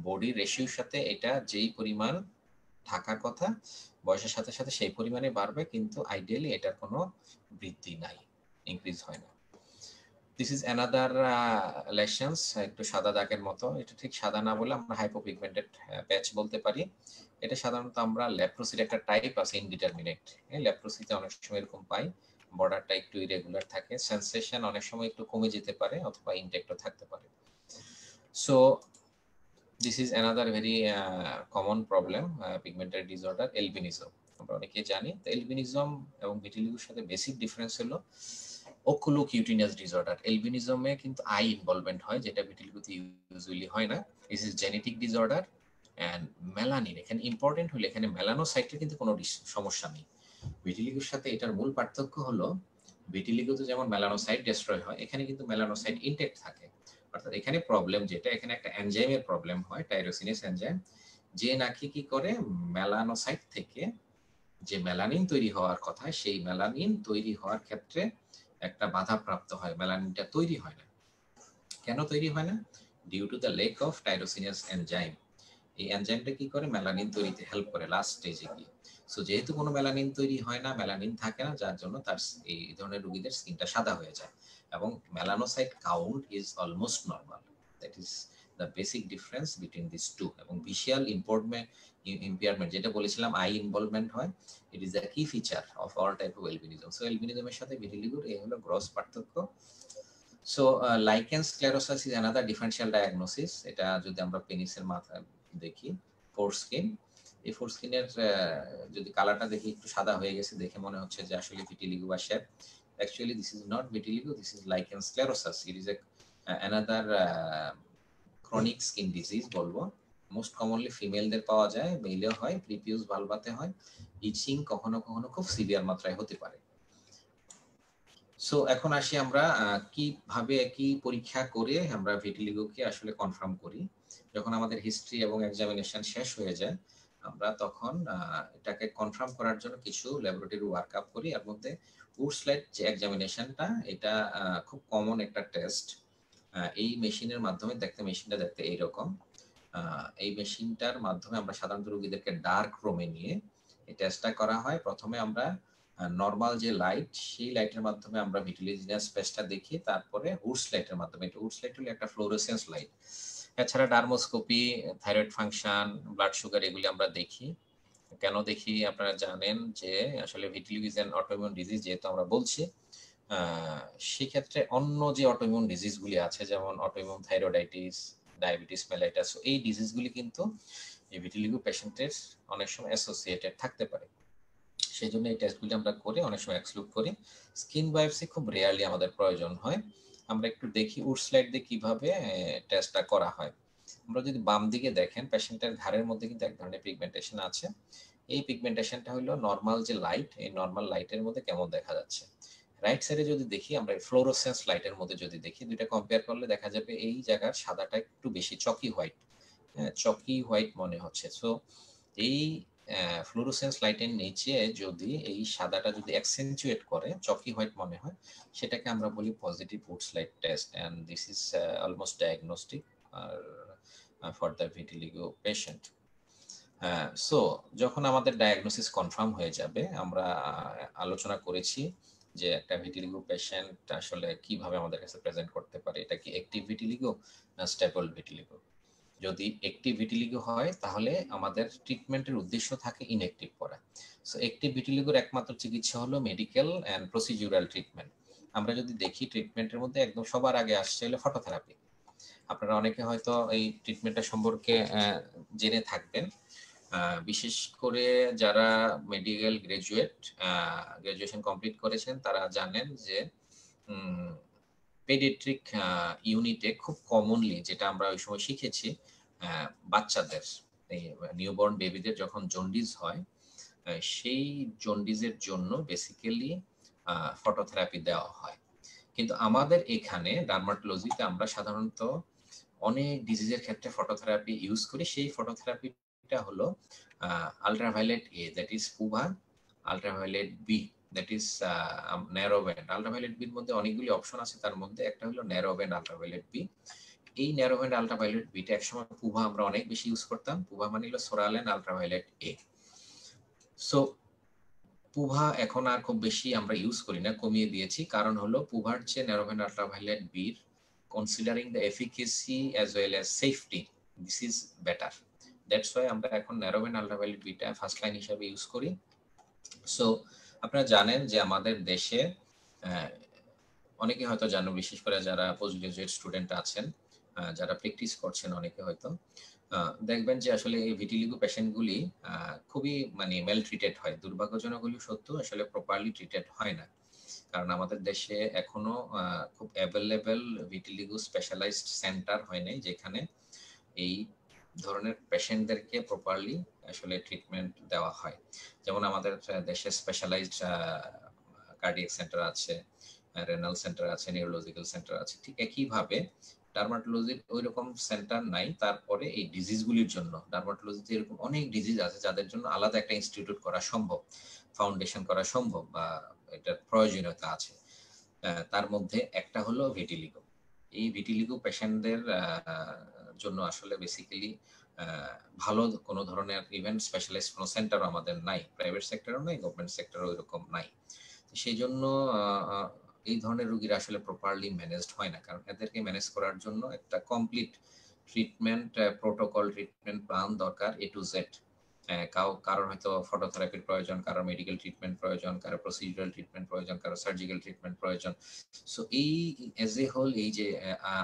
Body রেশিওর সাথে এটা যেই পরিমাণ থাকার কথা বয়সের সাথে সাথে সেই পরিমাণে বাড়বে, কিন্তু আইডিয়ালি এটার কোনো বৃদ্ধি নাই। ইনক্রিজ হয় না। দিস ইজ অ্যানাদার লেশনস, একটু সাদা দাগের মতো, এটা ঠিক সাদা না বলে আমরা হাইপোপিগমেন্টেড প্যাচ বলতে পারি। এটা সাধারণত আমরা লেপ্রোসির একটা টাইপ আছে ইনডিটারমিনেট, লেপ্রোসিতে অনেক সময় এরকম পাই, বর্ডারটা একটু ইরেগুলার থাকে, সেন্সেশন অনেক সময় একটু কমে যেতে পারে অথবা ইনটেক্টও থাকতে পারে। So this is another very common problem, pigmentary disorder albinism. আমরা অনেকেই জানি তো এলবিনিজম এবং ভিটিলিগোর সাথে বেসিক ডিফারেন্স হলো ওকুলোকিউটিনিয়াস ডিসঅর্ডার। এলবিনিজমে কিন্তু আই ইনভলভমেন্ট হয়, যেটা ভিটিলিগোতে ইউজুয়ালি হয় না। This is genetic disorder and melanin, এখানে ইম্পর্টেন্ট হলো এখানে মেলানোসাইটের কিন্তু কোনো সমস্যা নেই। ভিটিলিগোর সাথে এটার মূল পার্থক্য হলো ভিটিলিগোতে যেমন মেলানোসাইট ডিস্ট্রয় হয়, এখানে কিন্তু মেলানোসাইট ইনটেক্ট থাকে। অর্থাৎ এখানে প্রবলেম যেটা, এখানে একটা এনজাইমের প্রবলেম হয়, টাইরোসিনেস এনজাইম, যে নাকি কি করে মেলানোসাইট থেকে যে মেলানিন তৈরি হওয়ার কথা সেই মেলানিন তৈরি হওয়ার ক্ষেত্রে একটা বাধাপ্রাপ্ত হয়, মেলানিনটা তৈরি হয় না। কেন তৈরি হয় না? Due to the lack of tyrosinase enzyme. এই এনজাইমটা কি করে মেলানিন তৈরিতে হেল্প করে লাস্ট স্টেজে গিয়ে। সো যেহেতু কোনো মেলানিন তৈরি হয় না, মেলানিন থাকে না, যার জন্য তার এই ধরনের রোগীদের স্কিনটা সাদা হয়ে যায় এবং melanocyte count is almost normal. That is the basic difference between this two. এবং ভিশিয়াল ইম্পেয়ারমেন্ট যেটা বলেছিলাম আই ইনভলভমেন্ট হয়, it is the key feature of all type of albinism. So এলবিনিজমের সাথে ভিটিলিগোর এই হলো গ্রস পার্থক্য। So lichen sclerosus is another differential diagnosis. এটা যদি আমরা পেনিসের মাথায় দেখি, ফোরস্কিন, এই ফোরস্কিনের যদি কালারটা দেখি একটু সাদা হয়ে গেছে, দেখে মনে হচ্ছে যে আসলে ভিটিলিগো বা shaft. Actually this is not vitiligo, this is lichen sclerosus. It is another chronic skin disease বলবো। মোস্ট কমনলি ফিমেলদের পাওয়া যায়, মেলেও হয়, প্রিপিউস ভালভাতে হয়। ইচিং কখনো কখনো খুব সিভিয়ার মাত্রায় হতে পারে। সো এখন আসি আমরা কিভাবে কি পরীক্ষা করে আমরা ভিটিলিগোকে আসলে কনফার্ম করি। যখন আমাদের হিস্ট্রি এবং এক্সামিনেশন শেষ হয়ে যায়, আমরা তখন এটাকে কনফার্ম করার জন্য কিছু ল্যাবরেটরি ওয়ার্কআপ করি। এর মধ্যে উডস্লাইড যে এক্সামিনেশনটা, এটা খুব কমন একটা টেস্ট। এই মেশিনের মাধ্যমে মেশিনটা দেখতে এইরকম। এই মেশিনটার মাধ্যমে আমরা সাধারণত রোগীদেরকে ডার্ক রুমে নিয়ে এই টেস্টটা করা হয়। প্রথমে আমরা নর্মাল যে লাইট, সেই লাইটের মাধ্যমে আমরা ভিটিলিজিনাস স্পেসটা দেখি, তারপরে উডস লাইটের মাধ্যমে, এটা উডস লাইট হলো একটা ফ্লোরোসেন্স লাইট। এছাড়া dermoscopy, thyroid function, blood sugar, এগুলি আমরা দেখি। কেন দেখি আপনারা জানেন যে আসলে vitiligo is an autoimmune disease যেহেতু আমরা বলছি, সেক্ষেত্রে অন্য যে অটোইমিউন ডিজিজগুলি আছে যেমন অটোইমিউন থাইরয়েডাইটিস, ডায়াবেটিস মেলাইটাস, এই ডিজিজগুলি কিন্তু এই ভিটিলিগো পেশেন্টের অনেক সময় অ্যাসোসিয়েটেড থাকতে পারে। সেই জন্য এই টেস্টগুলি আমরা করে অনেক সময় এক্সক্লুড করি। স্কিন বায়োপসি খুব রেয়ারলি আমাদের প্রয়োজন হয়। আমরা একটু দেখি উডস্লাইড দিয়ে কিভাবে টেস্টটা করা হয়। আমরা যদি বাম দিকে দেখেন, পেশেন্টের ঘাড়ের মধ্যে কিন্তু এক ধরনের পিগমেন্টেশন আছে। এই পিগমেন্টেশনটা হলো নর্মাল যে লাইট, এই নর্মাল লাইটের মধ্যে কেমন দেখা যাচ্ছে। রাইট সাইডে যদি দেখি আমরা ফ্লোরোসেন্স লাইটের মধ্যে যদি দেখি, দুইটা কম্পেয়ার করলে দেখা যাবে এই জায়গার সাদাটা একটু বেশি চকি হোয়াইট, চকি হোয়াইট মনে হচ্ছে। সো এই ফ্লোরোসেন্স লাইটের নিচে যদি এই সাদাটা যদি অ্যাকসেন্চুয়েট করে চকি হোয়াইট মনে হয়, সেটাকে আমরা বলি positive Wood's light test, and this is almost diagnostic for the vitiligo patient. So যখন আমাদের ডায়াগনোসিস কনফার্ম হয়ে যাবে, আমরা আলোচনা করেছি যে একটা ভিটিলিগো পেশেন্ট আসলে কিভাবে আমাদের কাছে প্রেজেন্ট করতে পারে। এটা কি অ্যাক্টিভ ভিটিলিগো না স্টেবল ভিটিলিগো? যদি অ্যাক্টিভ ভিটিলিগো হয় তাহলে আমাদের ট্রিটমেন্টের উদ্দেশ্য থাকে ইনঅ্যাক্টিভ করা। সো অ্যাক্টিভ ভিটিলিগোর একমাত্র চিকিৎসা হলো মেডিকেল অ্যান্ড প্রসিডিউরাল ট্রিটমেন্ট। আমরা যদি দেখি ট্রিটমেন্টের মধ্যে একদম সবার আগে আসছে হলো ফটোথেরাপি। আপনারা অনেকে হয়তো এই ট্রিটমেন্টটা সম্পর্কে জেনে থাকবেন। বিশেষ করে যারা মেডিকেল গ্রাজুয়েশন কমপ্লিট করেছেন তারা জানেন যে পেডিয়াট্রিক ইউনিটে খুব কমনলি যেটা আমরা ওই সময় শিখেছি, বাচ্চাদের এই নিউবর্ন বেবিদের যখন জন্ডিস হয়, সেই জন্ডিসের জন্য বেসিক্যালি ফটোথেরাপি দেওয়া হয়। কিন্তু আমাদের এখানে ডার্মাটোলজিতে আমরা সাধারণত অনেক ডিজিজের ক্ষেত্রে ফটোথেরাপি ইউজ করি। সেই ফটোথেরাপিটা হলো ultraviolet A, that is PUVA, ultraviolet B, that is narrow band. Ultraviolet বির মধ্যে অনেকগুলি অপশন আছে, তার মধ্যে একটা হলো ন্যারো ব্যান্ড আল্ট্রাভায়োলেট বি। এই ন্যারো ব্যান্ড আল্ট্রাভায়োলেট বিটা একসময় পুভা আমরা অনেক বেশি ইউজ করতাম। পুভা মানে হলো সোরালেন আল্ট্রাভায়োলেট এ। সো পুভা এখন আর খুব বেশি আমরা ইউজ করি না, কমিয়ে দিয়েছি। কারণ হলো পুভার চেয়ে ন্যারোভেন আল্ট্রাভায়োলেট বির considering the efficacy as well as safety, this is better. That's why আমরা এখন ন্যারোভেন আল্ট্রাভায়োলেট বিটা ফার্স্ট লাইন হিসাবে ইউজ করি। সো আপনারা জানেন যে আমাদের দেশে অনেকে হয়তো জানেন, বিশেষ করে যারা পোস্ট গ্রাজুয়েট স্টুডেন্ট আছেন, যারা প্র্যাকটিস করছেন, অনেকে হয়তো দেখবেন যে আসলে এই ভিটিলিগো পেশেন্টগুলি খুবই মানে মেল ট্রিটেড হয়। দুর্ভাগ্যজনক হলেও সত্য, আসলে প্রপারলি ট্রিটেড হয় না। কারণ আমাদের দেশে এখনো খুব অ্যাভেলেবেল ভিটিলিগো স্পেশালাইজড সেন্টার হয় নাই, যেখানে এই ধরনের পেশেন্টদেরকে প্রপারলি আসলে ট্রিটমেন্ট দেওয়া হয়। যেমন আমাদের দেশে স্পেশালাইজড কার্ডিয়াক সেন্টার আছে, রেনাল সেন্টার আছে, নিউরোলজিক্যাল সেন্টার আছে। ঠিক একইভাবে ডার্মাটোলজির ওই রকম সেন্টার নাই। তারপরে এই ডিজিজগুলির জন্য, ডার্মাটোলজিতে এরকম অনেক ডিজিজ আছে যাদের জন্য আলাদা একটা ইনস্টিটিউট করা সম্ভব, ফাউন্ডেশন করা সম্ভব, বা এটার প্রয়োজনীয়তা আছে। তার মধ্যে একটা হলো ভিটিলিগো। এই ভিটিলিগো পেশেন্টদের জন্য আসলে বেসিক্যালি ভালো কোনো ধরনের ইভেন্ট স্পেশালাইজড কোনো সেন্টারও আমাদের নাই, প্রাইভেট সেক্টরও নাই, গভর্নমেন্ট সেক্টরও এরকম নাই। সেই জন্য এই ধরনের রোগীরা আসলে প্রপারলি ম্যানেজড হয় না, কারণ এদেরকে ম্যানেজ করার জন্য একটা complete treatment protocol, treatment plan দরকার এ টু জেড। কারোর হয়তো ফটোথেরাপির প্রয়োজন, কারোর মেডিকেল ট্রিটমেন্ট প্রয়োজন, কারোর প্রসিডিউরাল ট্রিটমেন্ট প্রয়োজন, কারোর সার্জিক্যাল ট্রিটমেন্ট প্রয়োজন। সো এই এজ এ হোল এই যে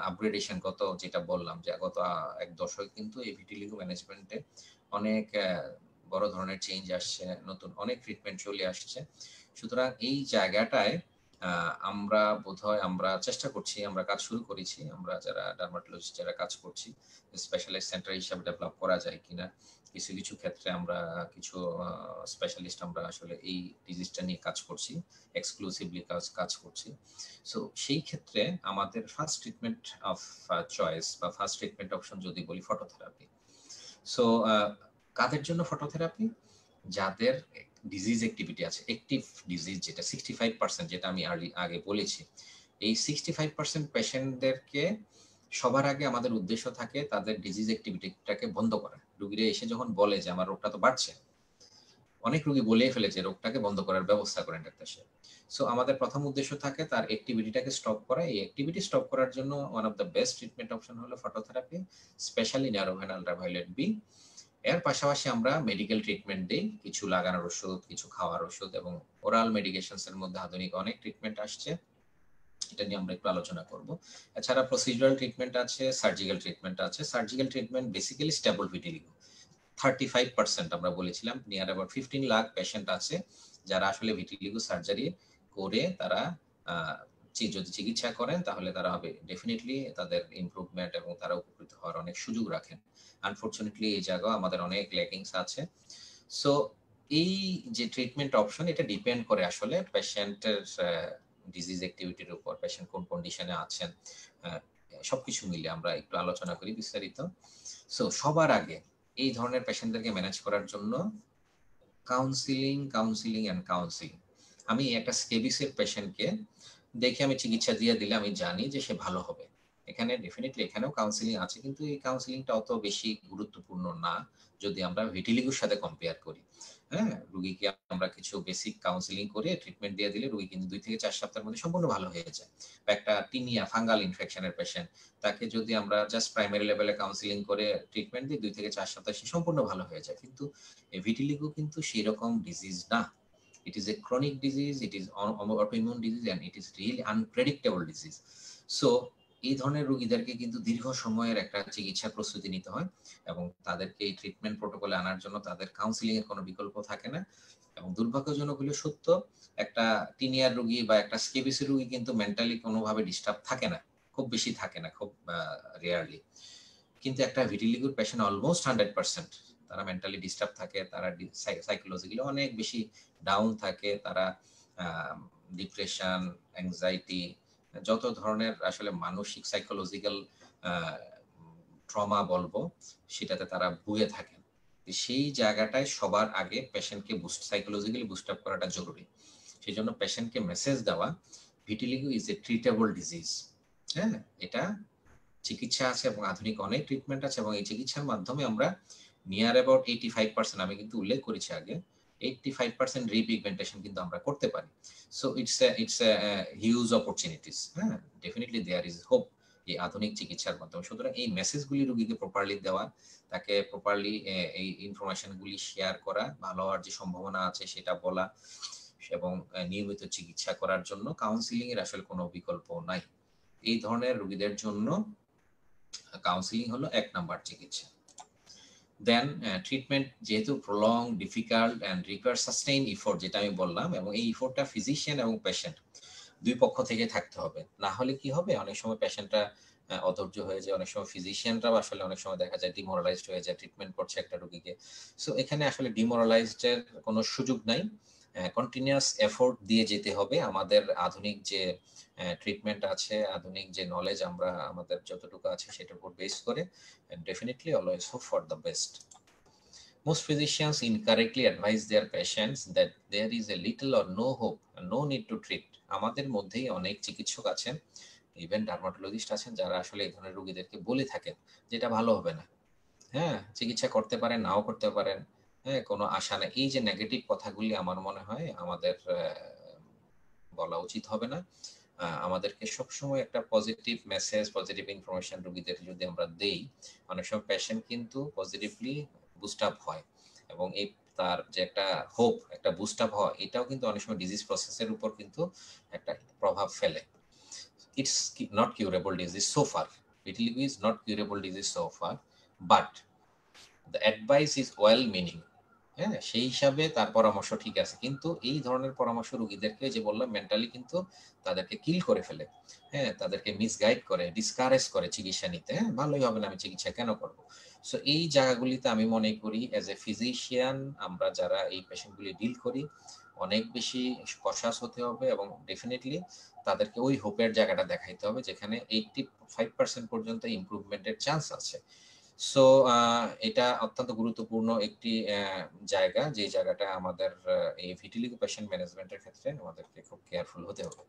আপগ্রেডেশন, গত যেটা বললাম যে গত এক দশক কিন্তু এই ভিটিলিগো ম্যানেজমেন্টে অনেক বড় ধরনের চেঞ্জ আসছে, নতুন অনেক ট্রিটমেন্ট চলে আসছে। সুতরাং এই জায়গাটায় আমরা বোধহয় আমরা চেষ্টা করছি, আমরা কাজ শুরু করেছি, আমরা যারা ডার্মাটোলজিস্ট যারা কাজ করছি, স্পেশালাইজড সেন্টার হিসাবে ডেভেলপ করা যায় কিনা। কিছু কিছু ক্ষেত্রে আমরা কিছু স্পেশালিস্ট আমরা আসলে এই ডিজিজটা নিয়ে কাজ করছি, এক্সক্লুসিভলি কাজ করছি। সো সেই ক্ষেত্রে আমাদের ফার্স্ট ট্রিটমেন্ট অফ চয়েস বা ফার্স্ট ট্রিটমেন্ট অপশন যদি বলি ফটোথেরাপি। সো কাদের জন্য ফটোথেরাপি? যাদের ডিজিজ অ্যাক্টিভিটি আছে, অ্যাক্টিভ ডিজিজ যেটা 65%, যেটা আমি আগে বলেছি, এই 65% পেশেন্টদেরকে সবার আগে আমাদের উদ্দেশ্য থাকে তাদের ডিজিজ অ্যাক্টিভিটিটাকে বন্ধ করা। রোগীরা এসে যখন বলে যে আমার রোগটা তো বাড়ছে, অনেক রোগী বলেই ফেলেছে রোগটাকে বন্ধ করার ব্যবস্থা করেন ডাক্তার সাহেব। সো আমাদের প্রথম উদ্দেশ্য থাকে তার অ্যাক্টিভিটিটাকে স্টপ করা। এই অ্যাক্টিভিটি স্টপ করার জন্য one of the best treatment option হলো ফটোথেরাপি, স্পেশালি ন্যারোভেন আল্ট্রাভায়োলেট বি। এর পাশাপাশি আমরা মেডিকেল ট্রিটমেন্ট দিই, কিছু লাগানোর ওষুধ, কিছু খাওয়ার ওষুধ, এবং ওরাল মেডিকেশনস এর মধ্যে আধুনিক অনেক ট্রিটমেন্ট আসছে, এটা নিয়ে আমরা একটু আলোচনা করব। এছাড়া প্রসিডিউরাল ট্রিটমেন্ট আছে, সার্জিক্যাল ট্রিটমেন্ট আছে। Surgical treatment basically stable vitiligo 35% আমরা বলেছিলাম, নিয়ার অ্যাবাউট 15 লাখ পেশেন্ট আছে যারা আসলে ভিটিলিগো সার্জারি করে তারা যদি চিকিৎসা করেন তাহলে তারা হবে ডেফিনেটলি তাদের ইমপ্রুভমেন্ট এবং তারা উপকৃত হওয়ার অনেক সুযোগ রাখেন। আনফরচুনেটলি এই জায়গায় আমাদের অনেক ল্যাকিংস আছে। সো এই যে ট্রিটমেন্ট অপশন, এটা ডিপেন্ড করে আসলে পেশেন্টের ডিজিজ অ্যাক্টিভিটির উপর, পেশেন্ট কোন কন্ডিশনে আছেন, সবকিছু মিলে আমরা একটু আলোচনা করি বিস্তারিত। সো সবার আগে এই ধরনের পেশেন্টদেরকে ম্যানেজ করার জন্য কাউন্সিলিং। আমি একটা স্কেবিসের পেশেন্টকে দেখে আমি চিকিৎসা দিয়ে দিলে আমি জানি যে সে ভালো হবে। এখানে ডেফিনেটলি এখানেও কাউন্সিলিং আছে, কিন্তু এই কাউন্সিলিংটা অত বেশি গুরুত্বপূর্ণ না যদি আমরা ভিটিলিগোর সাথে কম্পেয়ার করি। হ্যাঁ, রোগীকে আমরা কিছু বেসিক কাউন্সিলিং করে ট্রিটমেন্ট দিয়ে দিলে রোগী কিন্তু 2 থেকে 4 সপ্তাহের মধ্যে সম্পূর্ণ ভালো হয়ে যায়। বা একটা টিনিয়া ফাঙ্গাল ইনফেকশনের পেশেন্ট, তাকে যদি আমরা জাস্ট প্রাইমারি লেভেলে কাউন্সিলিং করে ট্রিটমেন্ট দিই 2 থেকে 4 সপ্তাহে সে সম্পূর্ণ ভালো হয়ে যায়। কিন্তু ভিটিলিগো কিন্তু সেই রকম ডিজিজ না। It is a chronic disease, it is autoimmune disease, and it is really unpredictable disease. So এই ধরনের রোগীদেরকে কিন্তু দীর্ঘ সময়ের একটা চিকিৎসা প্রস্তুতি নিতে হয়, এবং তাদেরকে এই ট্রিটমেন্ট প্রোটোকলে আনার জন্য তাদের কাউন্সিলিং এর কোনো বিকল্প থাকে না। এবং দুর্ভাগ্যজনক হলে সত্য, একটা টিনিয়ার রোগী বা একটা স্কেবিসি রোগী কিন্তু মেন্টালি কোনোভাবে ডিস্টার্ব থাকে না, খুব বেশি থাকে না, খুব রেয়ারলি। কিন্তু একটা ভিটিলিগোর পেশেন্ট অলমোস্ট 100% তারা মেন্টালি ডিস্টার্ব থাকে, তারা সাইকোলজিক্যালি অনেক বেশি ডাউন থাকে, তারা ডিপ্রেশন, অ্যাংজাইটি, যত ধরনের আসলে মানসিক সাইকোলজিক্যাল ট্রমা বলবো সেটাতে তারা ভুগে থাকেন। সেই জায়গাটায় সবার আগে পেশেন্টকে সাইকোলজিক্যালি বুস্ট আপ করাটা জরুরি। সেই জন্য পেশেন্টকে মেসেজ দেওয়া vitiligo is a treatable disease. হ্যাঁ, এটা চিকিৎসা আছে এবং আধুনিক অনেক ট্রিটমেন্ট আছে, এবং এই চিকিৎসার মাধ্যমে আমরা নিয়ার অ্যাবাউট 85%, আমি কিন্তু উল্লেখ করেছি আগে, 85% রিপিগমেন্টেশন কিন্তু আমরা করতে পারি। So it's huge opportunities. হ্যাঁ, ডেফিনেটলি দেয়ার ইজ হোপ এই আধুনিক চিকিৎসার মাধ্যমে। সুতরাং এই মেসেজগুলি রোগীকে প্রপারলি দেওয়া, তাকে প্রপারলি এই ইনফরমেশনগুলি শেয়ার করা, ভালো হওয়ার যে সম্ভাবনা আছে সেটা বলা এবং নিয়মিত চিকিৎসা করার জন্য কাউন্সিলিং এর আসলে কোনো বিকল্প নাই। এই ধরনের রোগীদের জন্য কাউন্সিলিং হলো 1 নাম্বার চিকিৎসা। দেন ট্রিটমেন্ট যেহেতু prolong, difficult and require sustain effort, যেটা আমি বললাম, এবং এই ইফোর্টটা ফিজিশিয়ান এবং পেশেন্ট দুই পক্ষ থেকে থাকতে হবে। না হলে কি হবে, অনেক সময় পেশেন্টরা অধৈর্য হয়ে যায়, অনেক সময় ফিজিশিয়ানরাও আসলে অনেক সময় দেখা যায় ডিমোরালাইজড হয়ে যায় ট্রিটমেন্ট করছে একটা রোগীকে। সো এখানে আসলে ডিমোরালাইজড এর কোনো সুযোগ নাই। কন্টিনিউয়াস এফোর্ট দিয়ে যেতে হবে। আমাদের আধুনিক যে ট্রিটমেন্ট আছে, আধুনিক যে নলেজ আমরা আমাদের যতটুকু আছে সেটার উপর বেস করে, definitely always hope for the best. Most physicians incorrectly advise their patients that there is a little or no hope and no need to treat. আমাদের মধ্যেই অনেক চিকিৎসক আছেন, ইভেন ডার্মাটোলজিস্ট আছেন, যারা আসলে এই ধরনের রোগীদেরকে বলে থাকেন যেটা ভালো হবে না। হ্যাঁ, চিকিৎসা করতে পারেন, নাও করতে পারেন। হ্যাঁ, কোনো আশা নেই। এই যে নেগেটিভ কথাগুলি আমার মনে হয় আমাদের বলা উচিত হবে না। আমাদেরকে সবসময় একটা পজিটিভ মেসেজ, পজিটিভ ইনফরমেশন রোগীদের যদি আমরা দেই, অনেক সময় পেশেন্ট কিন্তু পজিটিভলি বুস্ট আপ হয় এবং এই তার যে একটা হোপ, একটা বুস্ট আপ হওয়া, এটাও কিন্তু অনেক সময় ডিজিজ প্রসেসের উপর কিন্তু একটা প্রভাব ফেলে। It's not curable disease so far, vitiligo is not curable disease so far, but the advice is well meaning. হ্যাঁ, সেই হিসাবে তার পরামর্শ ঠিক আছে, কিন্তু এই ধরনের পরামর্শ রোগীদেরকে যে বললাম মেন্টালি কিন্তু তাদেরকে কিল করে ফেলে। হ্যাঁ, তাদেরকে মিসগাইড করে, ডিসকারেজ করে চিকিৎসা নিতে। হ্যাঁ, ভালোই হবে না, আমি চিকিৎসা কেন করব? সো এই জায়গাগুলিতে আমি মনে করি অ্যাজ এ ফিজিশিয়ান আমরা যারা এই পেশেন্টগুলি ডিল করি অনেক বেশি কশাস হতে হবে এবং ডেফিনেটলি তাদেরকে ওই হোপের জায়গাটা দেখাইতে হবে যেখানে 85% পর্যন্ত ইমপ্রুভমেন্টের চান্স আছে। সো এটা অত্যন্ত গুরুত্বপূর্ণ একটি জায়গা, যে জায়গাটা আমাদের এই ভিটিলিগো পেশেন্ট ম্যানেজমেন্টের ক্ষেত্রে আমাদেরকে খুব কেয়ারফুল হতে হবে।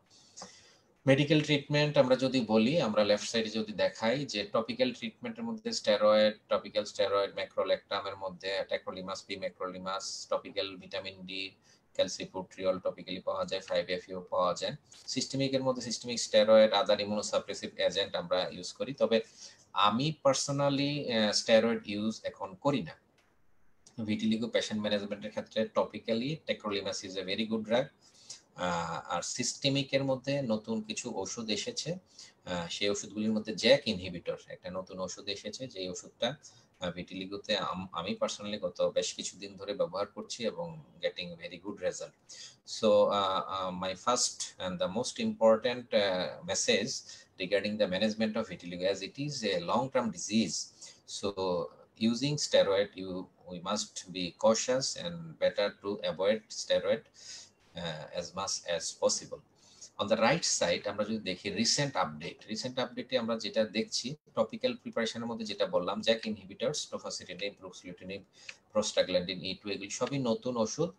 মেডিকেল ট্রিটমেন্ট আমরা যদি বলি, আমরা লেফট সাইডে যদি দেখাই যে টপিক্যাল ট্রিটমেন্টের মধ্যে স্টেরয়েড, টপিক্যাল স্টেরয়েড, ম্যাক্রোলেকটামের মধ্যে tacrolimus, pimecrolimus, topical vitamin D, calcipotriol topically পাওয়া যায়, 5-FU পাওয়া যায়। সিস্টেমিকের মধ্যে systemic steroid, other immunosuppressive agent আমরা ইউজ করি। তবে আমি পার্সোনালি স্টেরয়েড ইউজ এখন করি না। ভিটিলিগো পেশেন্ট ম্যানেজমেন্টের ক্ষেত্রে topically tacrolimus is a very good drug. আর সিস্টেমিকের মধ্যে নতুন কিছু ওষুধ এসেছে, সেই ওষুধগুলির মধ্যে জ্যাক ইনহিবিটর একটা নতুন ওষুধ এসেছে, যে ওষুধটা ভিটিলিগোতে আমি পার্সোনালি গত বেশ কিছুদিন ধরে ব্যবহার করছি এবং getting very good result. So my first and the most important message regarding the management of vitiligo, as it is a long-term disease. So using steroid, we must be cautious and better to avoid steroid as much as possible. On the right side আমরা যদি দেখি recent আপডেটে আমরা যেটা দেখছি topical প্রিপারেশনের মধ্যে যেটা বললাম জ্যাক ইনহিবিটরস, টোফাসিটিনিব, রুক্সলিটিনিব, প্রোস্টাগ্ল্যান্ডিন E2 এগুলি সবই নতুন ওষুধ।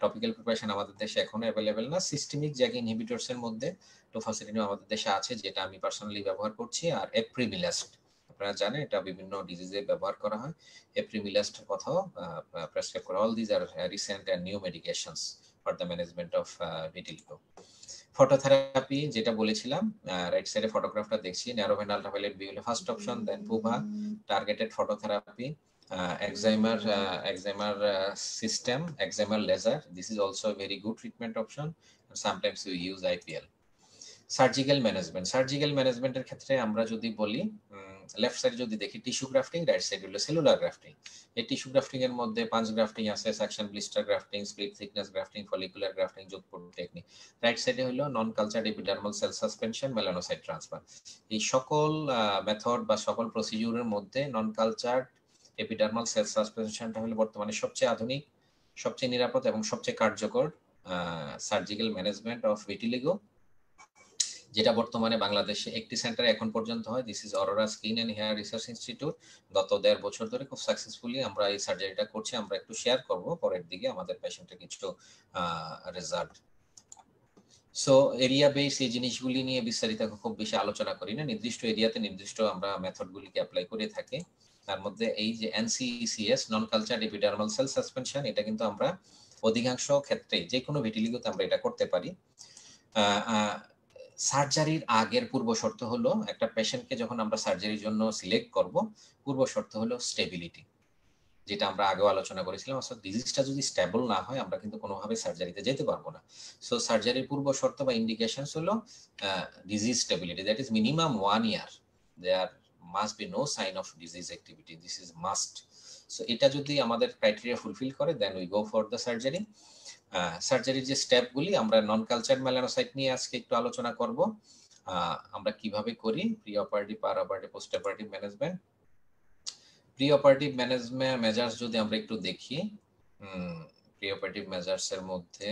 টপিক্যাল প্রিপারেশন আমাদের দেশে এখনো অ্যাভেলেবেল না। সিস্টেমিক জ্যাক ইনহিবিটরস এর মধ্যে টোফাসিটিনিব আমাদের দেশে আছে, যেটা আমি পার্সোনালি ব্যবহার করছি। আর এপ্রিমিলাস্ট আপনারা জানেন এটা বিভিন্ন ডিজিজে ব্যবহার করা হয়। এপ্রিমিলাস্টের কথাও প্রেসক্রাইব করা। All these are recent and new medications for the management of vitiligo. Phototherapy যেটা বলেছিলাম, রাইট সাইডে ফটোগ্রাফটা দেখছি, ন্যারোভেন আল্ট্রাভায়োলেট বি হলো first option, then PUVA, targeted phototherapy, excimer system, excimer laser, this is also a very good treatment option, and sometimes we use IPL. Surgical ম্যানেজমেন্টের ক্ষেত্রে আমরা যদি বলি, লেফট সাইড যদি দেখি টিস্যু গ্রাফটিং, রাইট সাইড হলো cellular grafting. এই tissue grafting এর মধ্যে পাঞ্চ গ্রাফটিং আছে, suction blister grafting, split thickness grafting, follicular grafting, Jodhpur technique. Right সাইডে হলো non cultured epidermal cell suspension, melanocyte transfer. এই সকল মেথড বা সকল প্রসিডিউরের মধ্যে নন কালচারড এপিডার্মাল সেল সাসপেনশনটা হলো বর্তমানে সবচেয়ে আধুনিক, সবচেয়ে নিরাপদ এবং সবচেয়ে কার্যকর সার্জিক্যাল ম্যানেজমেন্ট অফ ভিটিলিগো, যেটা বর্তমানে বাংলাদেশে একটি সেন্টারে এখন পর্যন্ত হয়। This is Aurora Skin and Hair Research Institute. গত 1.5 বছর ধরে খুব সাকসেসফুলি আমরা এই সার্জারিটা করছি। আমরা একটু শেয়ার করব পরের দিকে আমাদের পেশেন্টের কিছু রেজাল্ট। সো এরিয়া বেস এই জিনিসগুলি নিয়ে বিস্তারিত খুব বেশি আলোচনা করি না, নির্দিষ্ট এরিয়াতে নির্দিষ্ট আমরা মেথডগুলিকে অ্যাপ্লাই করে থাকি। তার মধ্যে এই যে NCECS, নন কালচারড এপিডার্মাল সেল সাসপেনশন, এটা কিন্তু আমরা অধিকাংশ ক্ষেত্রে যে কোনো ভিটিলিগোতে আমরা এটা করতে পারি। সার্জারির আগের পূর্ব শর্ত হলো একটা পেশেন্টকে যখন আমরা সার্জারির জন্য সিলেক্ট করব, পূর্ব শর্ত হলো স্টেবিলিটি, যেটা আমরা আগেও আলোচনা করেছিলাম। অর্থাৎ ডিজিজটা যদি স্টেবল না হয় আমরা কিন্তু কোনোভাবে সার্জারিতে যেতে পারবো না। সো সার্জারির পূর্ব শর্ত বা ইন্ডিকেশনস হলো disease stability, that is minimum 1 year there must be no sign of disease activity, this is must. So এটা যদি আমাদের ক্রাইটেরিয়া ফুলফিল করে then we go for the surgery. সার্জারির যে স্টেপগুলি আমরা নন কালচার মেলানোসাইট নিয়ে আজকে একটু আলোচনা করব, আমরা কিভাবে করি, preoperative, peroperative, postoperative management. Preoperative management measures যদি আমরা একটু দেখি, প্রি অপারেটিভ মেজার্স এর মধ্যে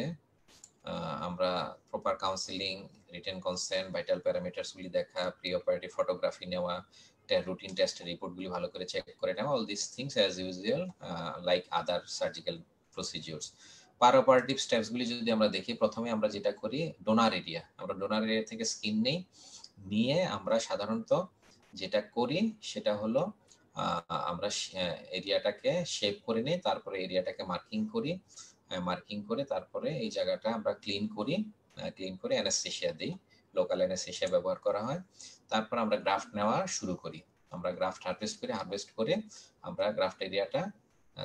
আমরা proper counselling, written consent, vital parameters গুলি দেখা, প্রি অপারেটিভ ফটোগ্রাফি নেওয়া, রুটিন টেস্টের রিপোর্টগুলি ভালো করে চেক করে নেওয়া, all this things as usual like other surgical procedures. Peroperative স্টেপসগুলি যদি আমরা দেখি, প্রথমে আমরা যেটা করি ডোনার এরিয়া, আমরা ডোনার এরিয়া থেকে স্কিন নেই, নিয়ে আমরা সাধারণত যেটা করি সেটা হলো আমরা এরিয়াটাকে শেপ করে নিই, তারপরে এরিয়াটাকে মার্কিং করি, মার্কিং করে তারপরে এই জায়গাটা আমরা ক্লিন করি, ক্লিন করে অ্যানেস্থেশিয়া দিই, লোকাল অ্যানেস্থেশিয়া ব্যবহার করা হয়। তারপর আমরা গ্রাফট নেওয়া শুরু করি, আমরা গ্রাফট হারভেস্ট করে আমরা গ্রাফট এরিয়াটা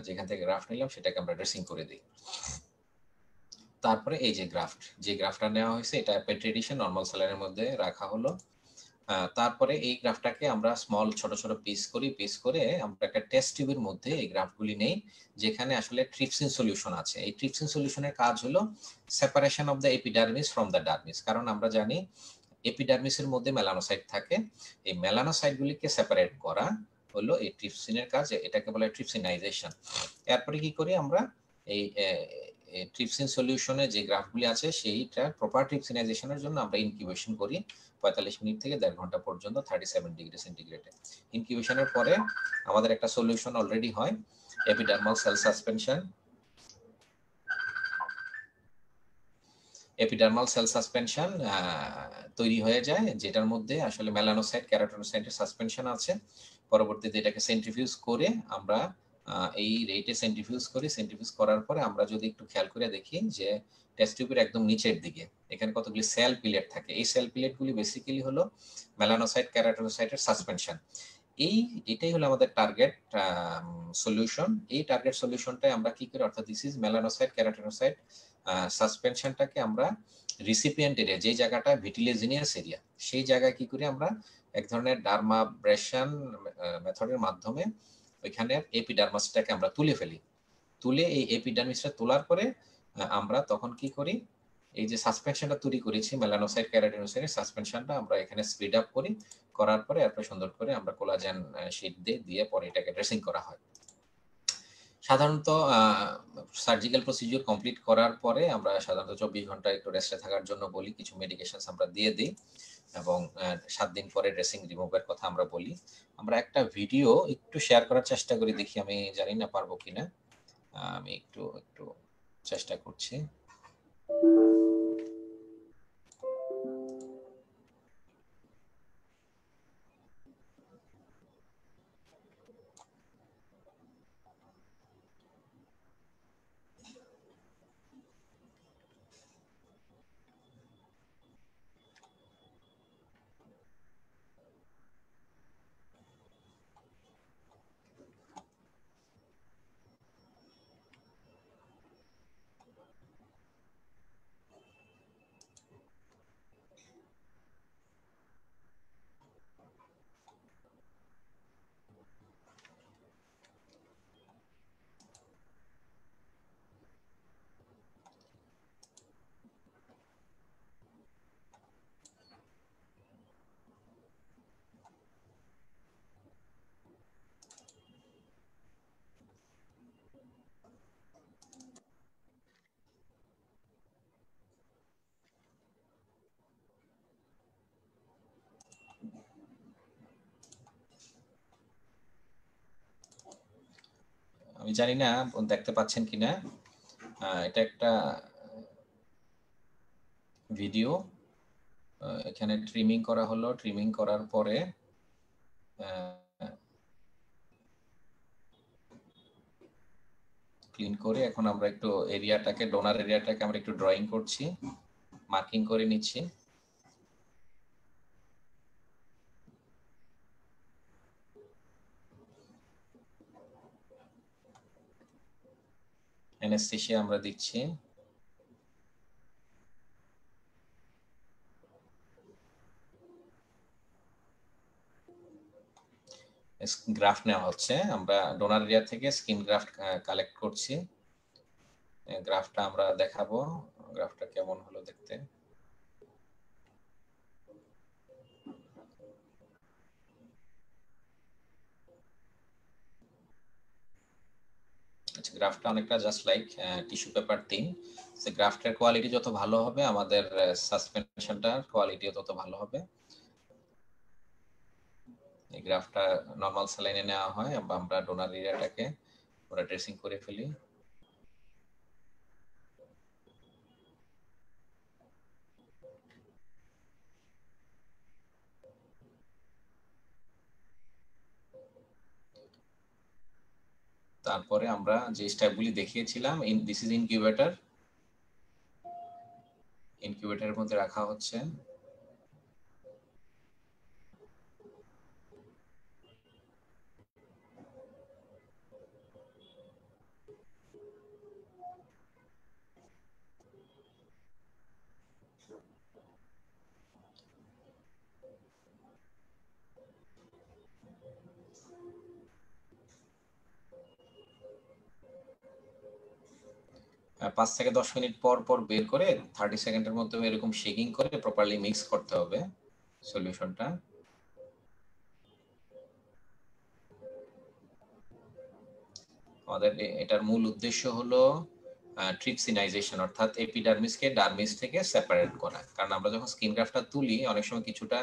যেখান থেকে গ্রাফট নিলাম সেটাকে আমরা ড্রেসিং করে দিই। তারপরে এই যে গ্রাফটটা নেওয়া হয়েছে এটা পেট্রি ডিশে নরমাল স্যালাইনের মধ্যে রাখা হলো। তারপরে এই গ্রাফটাকে আমরা স্মল ছোট ছোট পিস করে আমরা একটা টেস্ট টিউবের মধ্যে এই গ্রাফগুলি নেই, যেখানে আসলে ট্রিপসিন সলিউশন আছে। এই ট্রিপসিন সলিউশনের কাজ হলো separation of the epidermis from the dermis, কারণ আমরা জানি এপিডার্মিসের মধ্যে মেলানোসাইট থাকে, এই মেলানোসাইটগুলিকে সেপারেট করা হলো এই ট্রিপসিনের কাজ, এটাকে বলে ট্রিপসিনাইজেশন। এরপরে কি করি আমরা এই ট্রিপসিন সলিউশনে যে গ্রাফগুলি আছে সেইটা প্রপার ট্রিপসিনাইজেশনের জন্য আমরা ইনকিউবেশন করি 45 মিনিট থেকে 1.5 ঘন্টা পর্যন্ত 37 ডিগ্রি সেন্টিগ্রেডে। ইনকিউবেশনের পরে আমাদের একটা সলিউশন অলরেডি হয়, epidermal cell suspension. Epidermal cell suspension তৈরি হয়ে যায়, যেটার মধ্যে আসলে মেলানোসাইট, কেরাটোনোসাইটের সাসপেনশন আছে। পরবর্তীতে এটাকে সেন্ট্রিফিউজ করে আমরা এই রেটে সেন্ট্রিফিউজ করার পরে আমরা যদি একটু খেয়াল করে দেখি যে টেস্ট টিউবের একদম নিচের দিকে এখানে কতগুলি সেল পিলেট থাকে, এই সেল পিলেটগুলি বেসিক্যালি হলো মেলানোসাইট, কেরাটোনোসাইটের সাসপেনশন। এটাই হলো আমাদের টার্গেট সলিউশন। এই টার্গেট সলিউশনটাই আমরা কি করি, অর্থাৎ দিস ইজ মেলানোসাইট, কেরাটোনোসাইট সাসপেনশনটাকে আমরা রিসিপিয়েন্ট এরিয়া, যে জায়গাটা ভিটিলিজিনিয়াস এরিয়া, সেই জায়গায় কি করি আমরা এক ধরনের ডার্মাব্রেশন মেথডের মাধ্যমে ওইখানে এপিডার্মাসটাকে আমরা তুলে ফেলি। তুলে এই এপিডার্মিসটা তোলার পরে আমরা তখন কি করি, এই যে সাসপেনশনটা তৈরি করেছি মেলানোসাইট, কেরাটিনোসাইটের সাসপেনশনটা আমরা এখানে স্পিড আপ করি, করার পরে এরপর সুন্দর করে আমরা কোলাজেন শীট দিয়ে পরে এটাকে ড্রেসিং করা হয়। সাধারণত সার্জিক্যাল প্রসিডিউর কমপ্লিট করার পরে আমরা সাধারণত 24 ঘন্টা একটু রেস্টে থাকার জন্য বলি, কিছু মেডিকেশনস আমরা দিয়ে দিই এবং 7 দিন পরে ড্রেসিং রিমুভের কথা আমরা বলি। আমরা একটা ভিডিও একটু শেয়ার করার চেষ্টা করি, দেখি, আমি জানি না পারবো কিনা, আমি একটু চেষ্টা করছি। আমি জানি না দেখতে পাচ্ছেন কিনা, এটা একটা ভিডিও, এখানে ট্রিমিং করা হলো, ট্রিমিং করার পরে ক্লিন করে এখন আমরা একটু এরিয়াটাকে, ডোনার এরিয়াটাকে আমরা একটু ড্রয়িং করছি, মার্কিং করে নিচ্ছি। অ্যানেস্থেসিয়া আমরা দিচ্ছি। গ্রাফট নেওয়া হচ্ছে, আমরা ডোনার এরিয়া থেকে স্কিন গ্রাফট কালেক্ট করছি। গ্রাফটা আমরা দেখাবো, গ্রাফটা কেমন হলো দেখতে। আচ্ছা, গ্রাফটা অনেকটা just like tissue paper thin. গ্রাফটের কোয়ালিটি যত ভালো হবে আমাদের সাসপেনশনটার কোয়ালিটিও তত ভালো হবে। এই গ্রাফটা নর্মাল স্যালাইনে নেওয়া হয়, আমরা ডোনার এরিয়াটাকে আমরা ড্রেসিং করে ফেলি। তারপরে আমরা যে স্টেপগুলি দেখিয়েছিলাম, দিস ইজ ইনকিউবেটর, ইনকিউবেটরের মধ্যে রাখা হচ্ছে। পাঁচ থেকে 10 মিনিট পর পর বের করে 30 সেকেন্ডের মধ্যে এরকম শেকিং করে প্রপারলি মিক্স করতে হবে সলিউশনটা। আমাদের এটার মূল উদ্দেশ্য হলো ট্রিপসিনাইজেশন, অর্থাৎ এপিডার্মিসকে ডার্মিস থেকে সেপারেট করা। কারণ আমরা যখন স্কিন গ্রাফটটা তুলি অনেক সময় কিছুটা